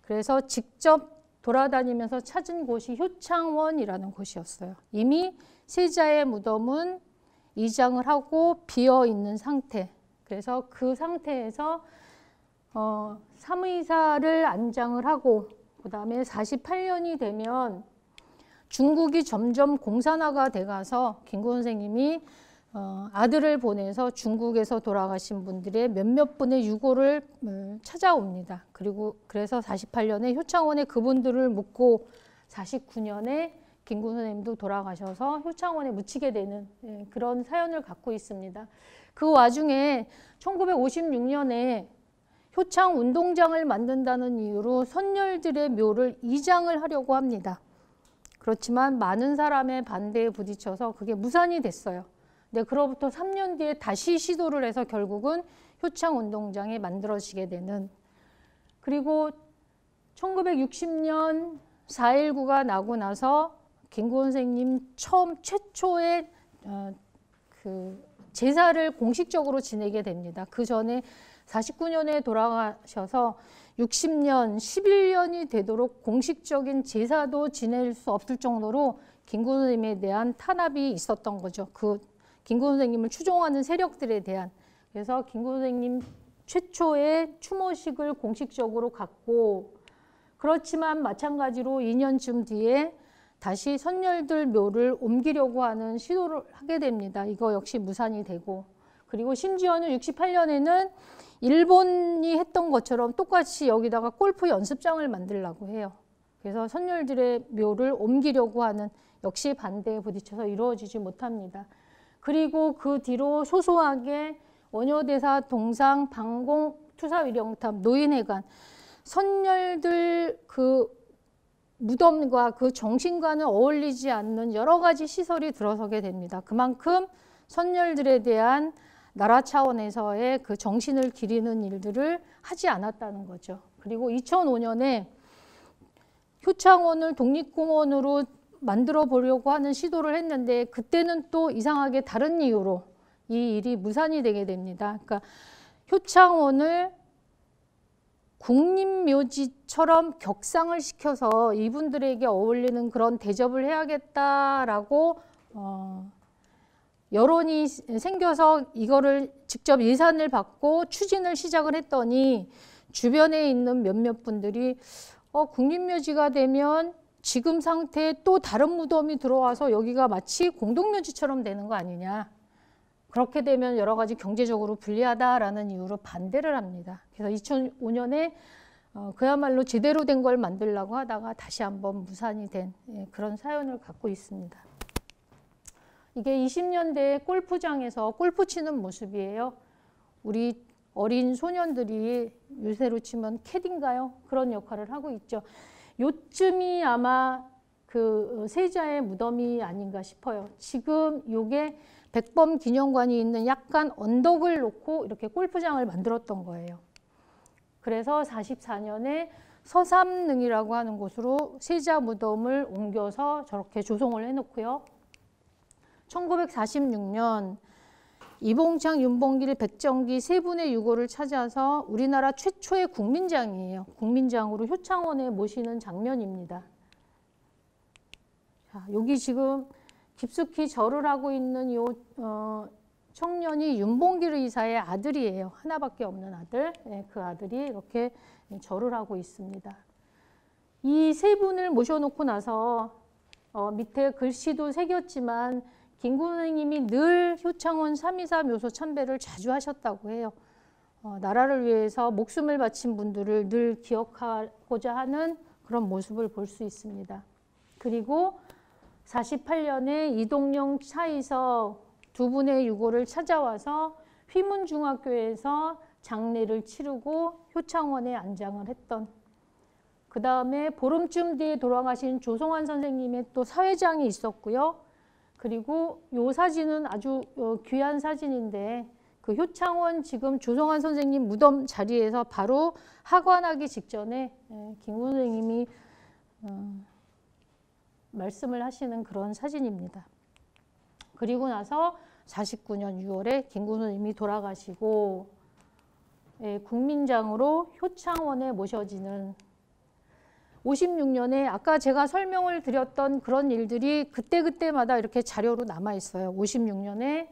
그래서 직접 돌아다니면서 찾은 곳이 효창원이라는 곳이었어요. 이미 세자의 무덤은 이장을 하고 비어 있는 상태. 그래서 그 상태에서 삼의사를 안장을 하고 그 다음에 48년이 되면 중국이 점점 공산화가 돼가서 김구 선생님이 아들을 보내서 중국에서 돌아가신 분들의 몇몇 분의 유고를 찾아옵니다. 그리고 그래서 48년에 효창원에 그분들을 묻고 49년에 김구 선생님도 돌아가셔서 효창원에 묻히게 되는 그런 사연을 갖고 있습니다. 그 와중에 1956년에 효창 운동장을 만든다는 이유로 선열들의 묘를 이장을 하려고 합니다. 그렇지만 많은 사람의 반대에 부딪혀서 그게 무산이 됐어요. 근데 그로부터 3년 뒤에 다시 시도를 해서 결국은 효창 운동장이 만들어지게 되는. 그리고 1960년 4.19가 나고 나서 김구 선생님 최초의 그 제사를 공식적으로 지내게 됩니다. 그 전에 49년에 돌아가셔서 60년, 11년이 되도록 공식적인 제사도 지낼 수 없을 정도로 김구 선생님에 대한 탄압이 있었던 거죠. 그 김구 선생님을 추종하는 세력들에 대한. 그래서 김구 선생님 최초의 추모식을 공식적으로 갖고, 그렇지만 마찬가지로 2년쯤 뒤에 다시 선열들 묘를 옮기려고 하는 시도를 하게 됩니다. 이거 역시 무산이 되고, 그리고 심지어는 68년에는 일본이 했던 것처럼 똑같이 여기다가 골프 연습장을 만들려고 해요. 그래서 선열들의 묘를 옮기려고 하는, 역시 반대에 부딪혀서 이루어지지 못합니다. 그리고 그 뒤로 소소하게 원효대사, 동상, 방공, 투사위령탑, 노인회관, 선열들 그 무덤과 그 정신과는 어울리지 않는 여러 가지 시설이 들어서게 됩니다. 그만큼 선열들에 대한 나라 차원에서의 그 정신을 기리는 일들을 하지 않았다는 거죠. 그리고 2005년에 효창원을 독립공원으로 만들어 보려고 하는 시도를 했는데 그때는 또 이상하게 다른 이유로 이 일이 무산이 되게 됩니다. 그러니까 효창원을 국립묘지처럼 격상을 시켜서 이분들에게 어울리는 그런 대접을 해야겠다라고 여론이 생겨서 이거를 직접 예산을 받고 추진을 시작을 했더니 주변에 있는 몇몇 분들이 국립묘지가 되면 지금 상태에 또 다른 무덤이 들어와서 여기가 마치 공동묘지처럼 되는 거 아니냐. 그렇게 되면 여러 가지 경제적으로 불리하다라는 이유로 반대를 합니다. 그래서 2005년에 그야말로 제대로 된 걸 만들려고 하다가 다시 한번 무산이 된 그런 사연을 갖고 있습니다. 이게 20년대 골프장에서 골프 치는 모습이에요. 우리 어린 소년들이 요새로 치면 캐디인가요? 그런 역할을 하고 있죠. 요쯤이 아마 그 세자의 무덤이 아닌가 싶어요. 지금 요게 백범 기념관이 있는 약간 언덕을 놓고 이렇게 골프장을 만들었던 거예요. 그래서 44년에 서삼릉이라고 하는 곳으로 세자 무덤을 옮겨서 저렇게 조성을 해놓고요. 1946년 이봉창, 윤봉길, 백정기 세 분의 유고를 찾아서 우리나라 최초의 국민장이에요. 국민장으로 효창원에 모시는 장면입니다. 자, 여기 지금 깊숙이 절을 하고 있는 이 청년이 윤봉길 의사의 아들이에요. 하나밖에 없는 아들. 그 아들이 이렇게 절을 하고 있습니다. 이 세 분을 모셔놓고 나서 밑에 글씨도 새겼지만 김구 선생님이 늘 효창원 삼이사 묘소 참배를 자주 하셨다고 해요. 나라를 위해서 목숨을 바친 분들을 늘 기억하고자 하는 그런 모습을 볼 수 있습니다. 그리고 48년에 이동영 차이서 두 분의 유고를 찾아와서 휘문중학교에서 장례를 치르고 효창원에 안장을 했던, 그 다음에 보름쯤 뒤에 돌아가신 조성환 선생님의 또 사회장이 있었고요. 그리고 이 사진은 아주 귀한 사진인데 그 효창원 지금 조성환 선생님 무덤 자리에서 바로 하관하기 직전에 김구 선생님이 말씀을 하시는 그런 사진입니다. 그리고 나서 49년 6월에 김구 선생님이 돌아가시고 국민장으로 효창원에 모셔지는 56년에 아까 제가 설명을 드렸던 그런 일들이 그때그때마다 이렇게 자료로 남아 있어요. 56년에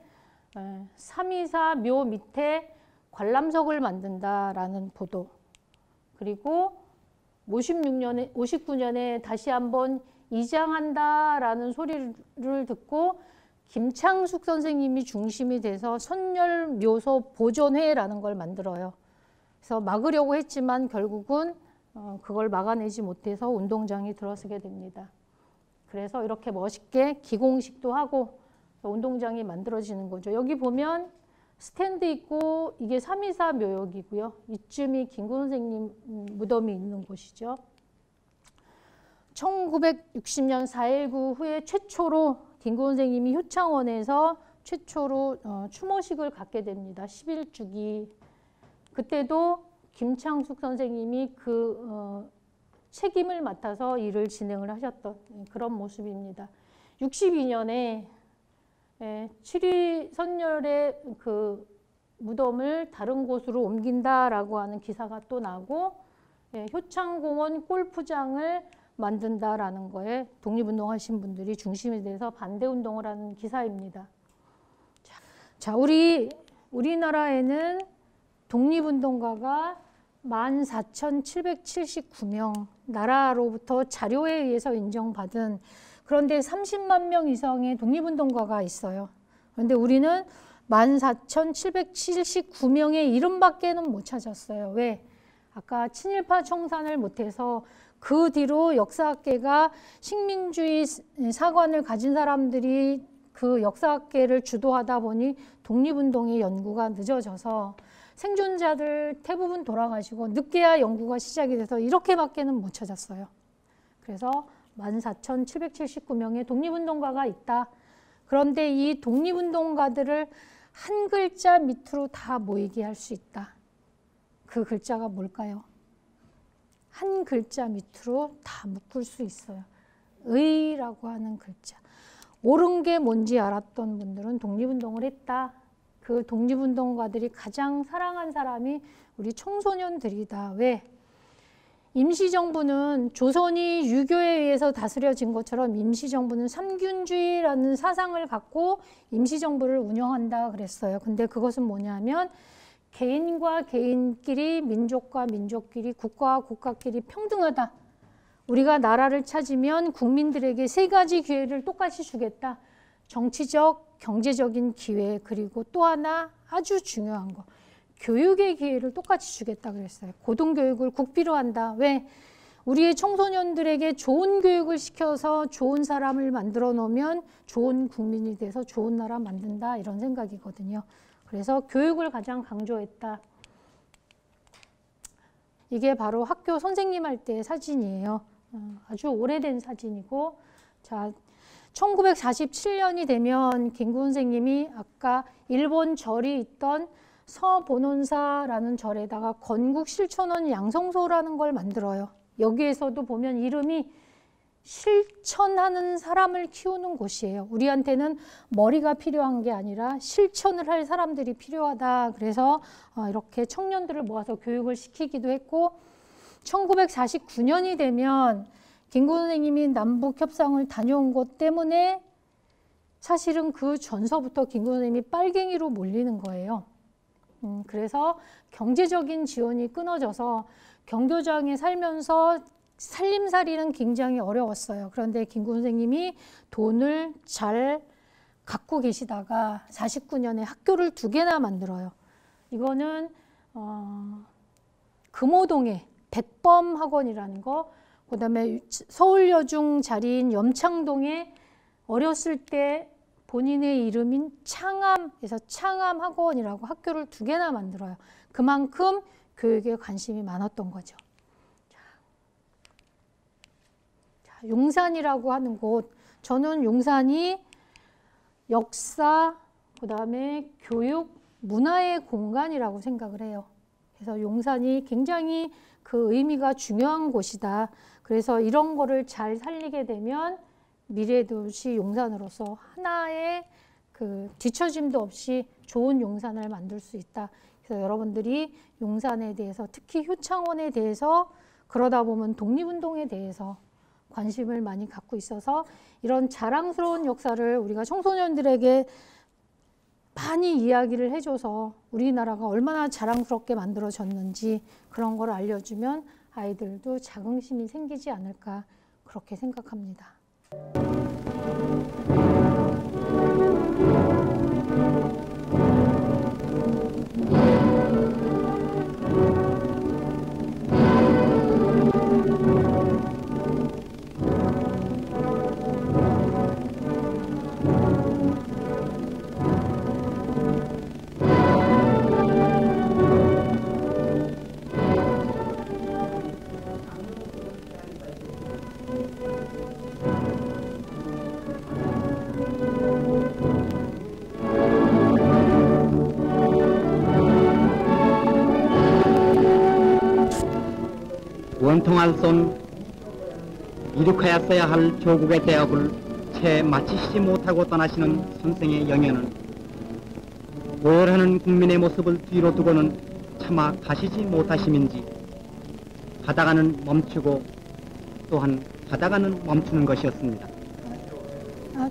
324 묘 밑에 관람석을 만든다라는 보도. 그리고 59년에 다시 한번 이장한다라는 소리를 듣고 김창숙 선생님이 중심이 돼서 선열묘소 보존회라는 걸 만들어요. 그래서 막으려고 했지만 결국은 그걸 막아내지 못해서 운동장에 들어서게 됩니다. 그래서 이렇게 멋있게 기공식도 하고 운동장이 만들어지는 거죠. 여기 보면 스탠드 있고 이게 324 묘역이고요. 이쯤이 김구 선생님 무덤이 있는 곳이죠. 1960년 4.19 후에 최초로 김구 선생님이 효창원에서 최초로 추모식을 갖게 됩니다. 11주기. 그때도 김창숙 선생님이 그 책임을 맡아서 일을 진행을 하셨던 그런 모습입니다. 62년에 7위 선열의 그 무덤을 다른 곳으로 옮긴다라고 하는 기사가 또 나고 효창공원 골프장을 만든다라는 거에 독립운동하신 분들이 중심이 돼서 반대운동을 하는 기사입니다. 자, 우리나라에는 독립운동가가 14,779명, 나라로부터 자료에 의해서 인정받은, 그런데 30만 명 이상의 독립운동가가 있어요. 그런데 우리는 14,779명의 이름밖에는 못 찾았어요. 왜? 아까 친일파 청산을 못해서 그 뒤로 역사학계가 식민주의 사관을 가진 사람들이 그 역사학계를 주도하다 보니 독립운동의 연구가 늦어져서 생존자들 대부분 돌아가시고 늦게야 연구가 시작이 돼서 이렇게밖에는 못 찾았어요. 그래서 14,779명의 독립운동가가 있다. 그런데 이 독립운동가들을 한 글자 밑으로 다 모이게 할 수 있다. 그 글자가 뭘까요? 한 글자 밑으로 다 묶을 수 있어요. 의라고 하는 글자. 옳은 게 뭔지 알았던 분들은 독립운동을 했다. 그 독립운동가들이 가장 사랑한 사람이 우리 청소년들이다. 왜? 임시정부는 조선이 유교에 의해서 다스려진 것처럼 임시정부는 삼균주의라는 사상을 갖고 임시정부를 운영한다 그랬어요. 근데 그것은 뭐냐면 개인과 개인끼리, 민족과 민족끼리, 국가와 국가끼리 평등하다. 우리가 나라를 찾으면 국민들에게 세 가지 기회를 똑같이 주겠다. 정치적, 경제적인 기회, 그리고 또 하나 아주 중요한 거. 교육의 기회를 똑같이 주겠다 그랬어요. 고등교육을 국비로 한다. 왜? 우리의 청소년들에게 좋은 교육을 시켜서 좋은 사람을 만들어 놓으면 좋은 국민이 돼서 좋은 나라 만든다. 이런 생각이거든요. 그래서 교육을 가장 강조했다. 이게 바로 학교 선생님 할 때 사진이에요. 아주 오래된 사진이고, 자, 1947년이 되면 김구 선생님이 아까 일본 절이 있던 서본원사라는 절에다가 건국실천원 양성소라는 걸 만들어요. 여기에서도 보면 이름이 실천하는 사람을 키우는 곳이에요. 우리한테는 머리가 필요한 게 아니라 실천을 할 사람들이 필요하다. 그래서 이렇게 청년들을 모아서 교육을 시키기도 했고, 1949년이 되면 김구 선생님이 남북협상을 다녀온 것 때문에 사실은 그 전서부터 김구 선생님이 빨갱이로 몰리는 거예요. 그래서 경제적인 지원이 끊어져서 경교장에 살면서 살림살이는 굉장히 어려웠어요. 그런데 김구 선생님이 돈을 잘 갖고 계시다가 49년에 학교를 2개나 만들어요. 이거는 금호동에 백범학원이라는 거, 그다음에 서울여중 자리인 염창동에 어렸을 때 본인의 이름인 창암에서 창암학원이라고 학교를 2개나 만들어요. 그만큼 교육에 관심이 많았던 거죠. 자, 용산이라고 하는 곳, 저는 용산이 역사, 그 다음에 교육, 문화의 공간이라고 생각을 해요. 그래서 용산이 굉장히 그 의미가 중요한 곳이다. 그래서 이런 거를 잘 살리게 되면 미래도시 용산으로서 하나의 그 뒤처짐도 없이 좋은 용산을 만들 수 있다. 그래서 여러분들이 용산에 대해서, 특히 효창원에 대해서, 그러다 보면 독립운동에 대해서 관심을 많이 갖고 있어서 이런 자랑스러운 역사를 우리가 청소년들에게 많이 이야기를 해줘서 우리나라가 얼마나 자랑스럽게 만들어졌는지 그런 걸 알려주면 아이들도 자긍심이 생기지 않을까, 그렇게 생각합니다. 원통할 손 이룩하였어야 할 조국의 대업을 채 마치시지 못하고 떠나시는 선생의 영현은 오열하는 국민의 모습을 뒤로 두고는 차마 가시지 못하심인지 가다가는 멈추고 또한 가다가는 멈추는 것이었습니다.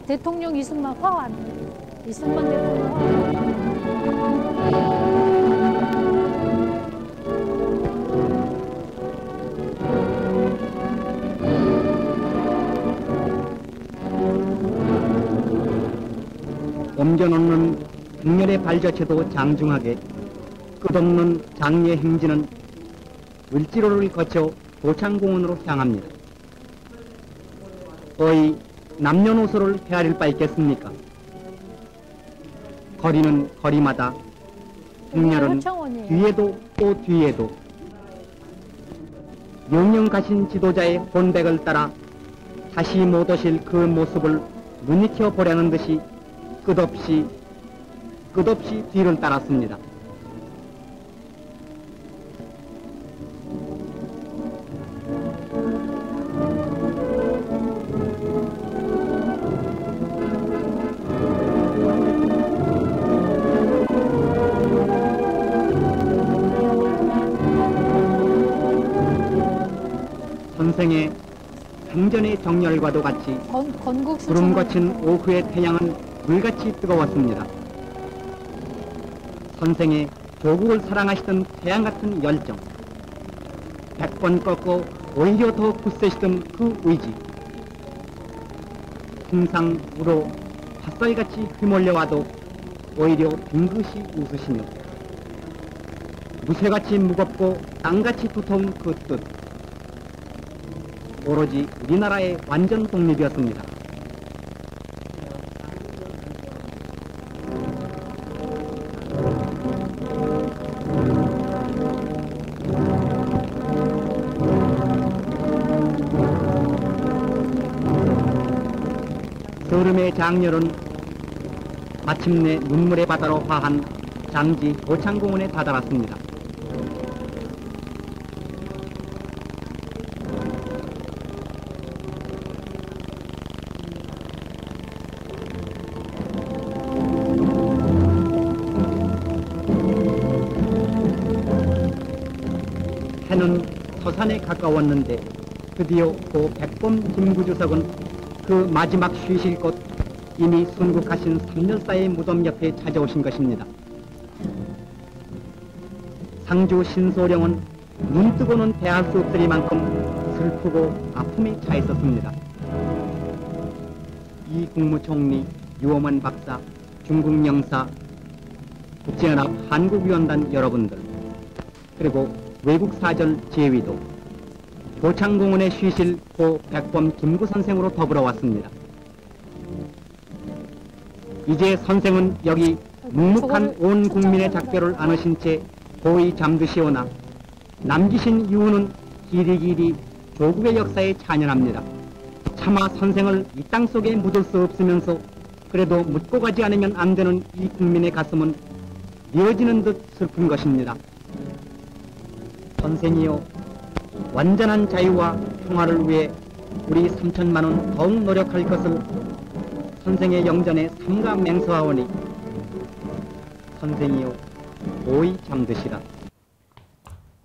대통령 이승만 화환, 이승만 대통령 화환. 옮겨놓는 국렬의 발자취도 장중하게 끝없는 장례 행진은 을지로를 거쳐 도창공원으로 향합니다. 거의 남녀노소를 헤아릴 바 있겠습니까? 거리는 거리마다 국렬은 뒤에도 또 뒤에도 영영 가신 지도자의 혼백을 따라 다시 못 오실 그 모습을 눈이켜 보려는 듯이 끝없이 뒤를 따랐습니다. 선생의 생전의 정열과도 같이 구름 거친 오후의 태양은 물같이 뜨거웠습니다. 선생의 조국을 사랑하시던 태양 같은 열정, 100번 꺾고 오히려 더 굳세시던 그 의지, 항상 우로 밭살같이 휘몰려와도 오히려 빙긋이 웃으시며 무쇠같이 무겁고 땅같이 두터운 그 뜻, 오로지 우리나라의 완전 독립이었습니다. 여름의 장렬은 마침내 눈물의 바다로 화한 장지 도창공원에 다다랐습니다. 해는 서산에 가까웠는데 드디어 고 백범 김구주석은 그 마지막 쉬실 곳 이미 순국하신 삼열사의 무덤 옆에 찾아오신 것입니다. 상주 신소령은 눈 뜨고는 대할 수 없으리만큼 슬프고 아픔에 차 있었습니다. 이 국무총리, 유엄원 박사, 중국 영사, 국제연합 한국위원단 여러분들, 그리고 외국사절 제위도 도창공원에 쉬실 고 백범 김구 선생으로 더불어 왔습니다. 이제 선생은 여기 묵묵한 온 국민의 작별을 안으신 채 고이 잠드시오나 남기신 유언은 길이길이 조국의 역사에 찬연합니다. 차마 선생을 이 땅 속에 묻을 수 없으면서 그래도 묻고 가지 않으면 안 되는 이 국민의 가슴은 미어지는 듯 슬픈 것입니다. 선생이여, 완전한 자유와 평화를 위해 우리 3천만은 더욱 노력할 것을 선생의 영전에 삼가 맹세하오니 선생이여 고이 잠드시라.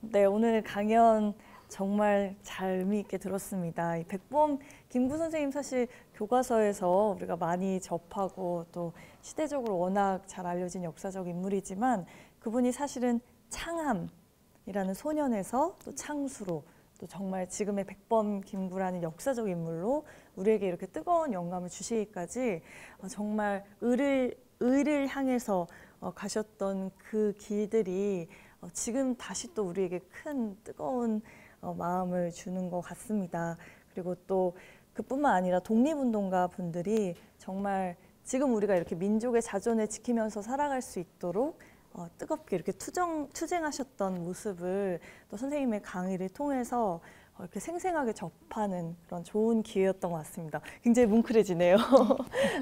네, 오늘 강연 정말 잘 의미 있게 들었습니다. 이 백범 김구 선생님 사실 교과서에서 우리가 많이 접하고 또 시대적으로 워낙 잘 알려진 역사적 인물이지만 그분이 사실은 창함이라는 소년에서 또 창수로 또 정말 지금의 백범 김구라는 역사적 인물로 우리에게 이렇게 뜨거운 영감을 주시기까지 정말 의를 향해서 가셨던 그 길들이 지금 다시 또 우리에게 큰 뜨거운 마음을 주는 것 같습니다. 그리고 또 그뿐만 아니라 독립운동가 분들이 정말 지금 우리가 이렇게 민족의 자존을 지키면서 살아갈 수 있도록 뜨겁게 이렇게 투쟁하셨던 모습을 또 선생님의 강의를 통해서 이렇게 생생하게 접하는 그런 좋은 기회였던 것 같습니다. 굉장히 뭉클해지네요.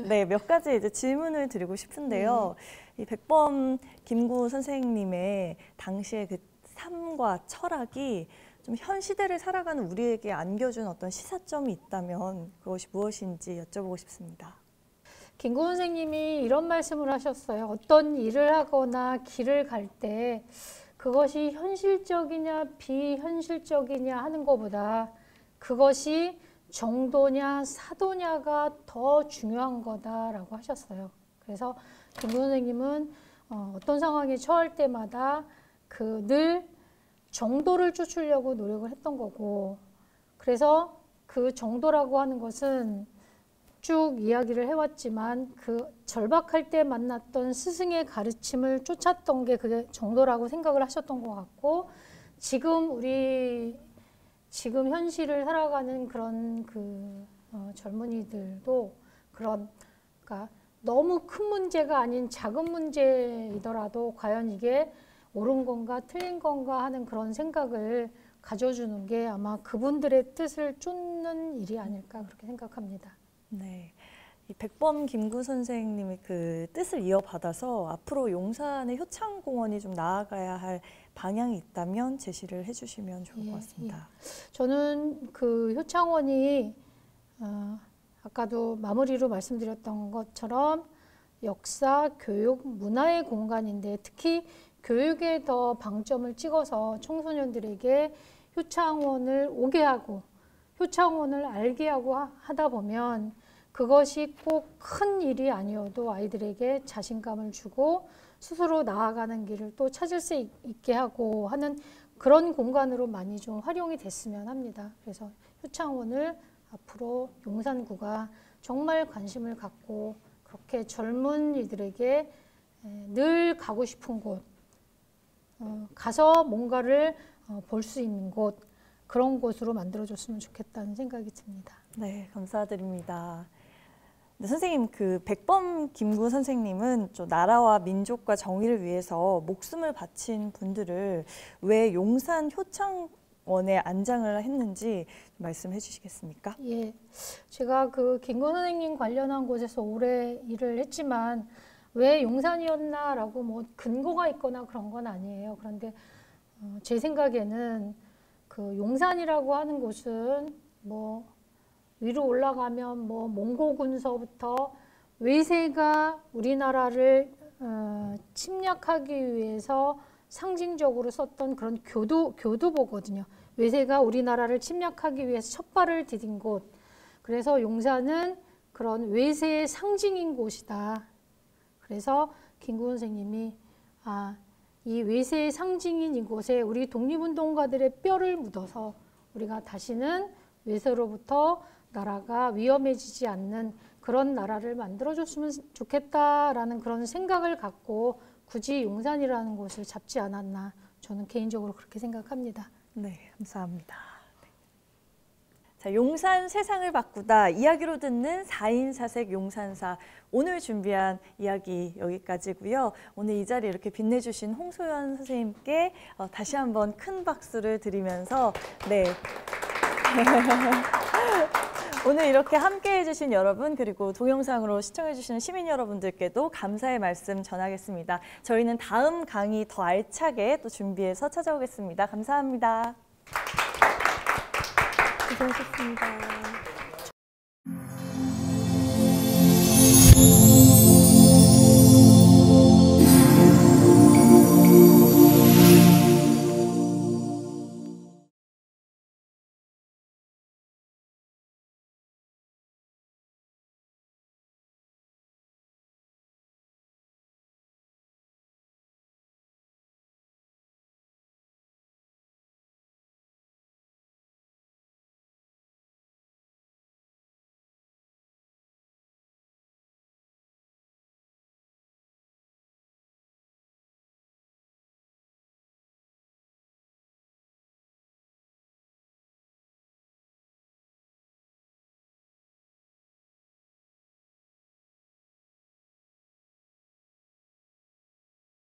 네, 몇 가지 이제 질문을 드리고 싶은데요. 이 백범 김구 선생님의 당시의 그 삶과 철학이 좀 현 시대를 살아가는 우리에게 안겨준 어떤 시사점이 있다면 그것이 무엇인지 여쭤보고 싶습니다. 김구 선생님이 이런 말씀을 하셨어요. 어떤 일을 하거나 길을 갈 때 그것이 현실적이냐 비현실적이냐 하는 것보다 그것이 정도냐 사도냐가 더 중요한 거다라고 하셨어요. 그래서 김구 선생님은 어떤 상황에 처할 때마다 늘 정도를 쫓으려고 노력을 했던 거고, 그래서 그 정도라고 하는 것은 쭉 이야기를 해왔지만 그 절박할 때 만났던 스승의 가르침을 쫓았던 게 그게 정도라고 생각을 하셨던 것 같고, 지금 현실을 살아가는 그런 젊은이들도 그러니까 너무 큰 문제가 아닌 작은 문제이더라도 과연 이게 옳은 건가 틀린 건가 하는 그런 생각을 가져주는 게 아마 그분들의 뜻을 쫓는 일이 아닐까 그렇게 생각합니다. 네, 이 백범 김구 선생님의 그 뜻을 이어받아서 앞으로 용산의 효창공원이 좀 나아가야 할 방향이 있다면 제시를 해주시면 좋을 것 같습니다. 저는 그 효창원이 아까도 마무리로 말씀드렸던 것처럼 역사, 교육, 문화의 공간인데 특히 교육에 더 방점을 찍어서 청소년들에게 효창원을 오게 하고 효창원을 알게 하고 하다 보면 그것이 꼭 큰 일이 아니어도 아이들에게 자신감을 주고 스스로 나아가는 길을 또 찾을 수 있게 하고 하는 그런 공간으로 많이 좀 활용이 됐으면 합니다. 그래서 효창원을 앞으로 용산구가 정말 관심을 갖고 그렇게 젊은이들에게 늘 가고 싶은 곳, 가서 뭔가를 볼 수 있는 곳, 그런 곳으로 만들어줬으면 좋겠다는 생각이 듭니다. 네, 감사드립니다. 네, 선생님, 그 백범 김구 선생님은 좀 나라와 민족과 정의를 위해서 목숨을 바친 분들을 왜 용산 효창원에 안장을 했는지 말씀해 주시겠습니까? 예, 제가 그 김구 선생님 관련한 곳에서 오래 일을 했지만 왜 용산이었나라고 뭐 근거가 있거나 그런 건 아니에요. 그런데 제 생각에는 그 용산이라고 하는 곳은 뭐 위로 올라가면 뭐 몽고군서부터 외세가 우리나라를 침략하기 위해서 상징적으로 썼던 그런 교두보거든요. 외세가 우리나라를 침략하기 위해서 첫발을 디딘 곳. 그래서 용산은 그런 외세의 상징인 곳이다. 그래서 김구 선생님이 이 외세의 상징인 이곳에 우리 독립운동가들의 뼈를 묻어서 우리가 다시는 외세로부터 나라가 위험해지지 않는 그런 나라를 만들어줬으면 좋겠다라는 그런 생각을 갖고 굳이 용산이라는 곳을 잡지 않았나, 저는 개인적으로 그렇게 생각합니다. 네, 감사합니다. 자, 용산 세상을 바꾸다 이야기로 듣는 4인 사색 용산사. 오늘 준비한 이야기 여기까지고요. 오늘 이 자리 이렇게 빛내주신 홍소연 선생님께 다시 한번 큰 박수를 드리면서 네. 오늘 이렇게 함께 해주신 여러분 그리고 동영상으로 시청해주시는 시민 여러분들께도 감사의 말씀 전하겠습니다. 저희는 다음 강의 더 알차게 또 준비해서 찾아오겠습니다. 감사합니다. 고생하셨습니다.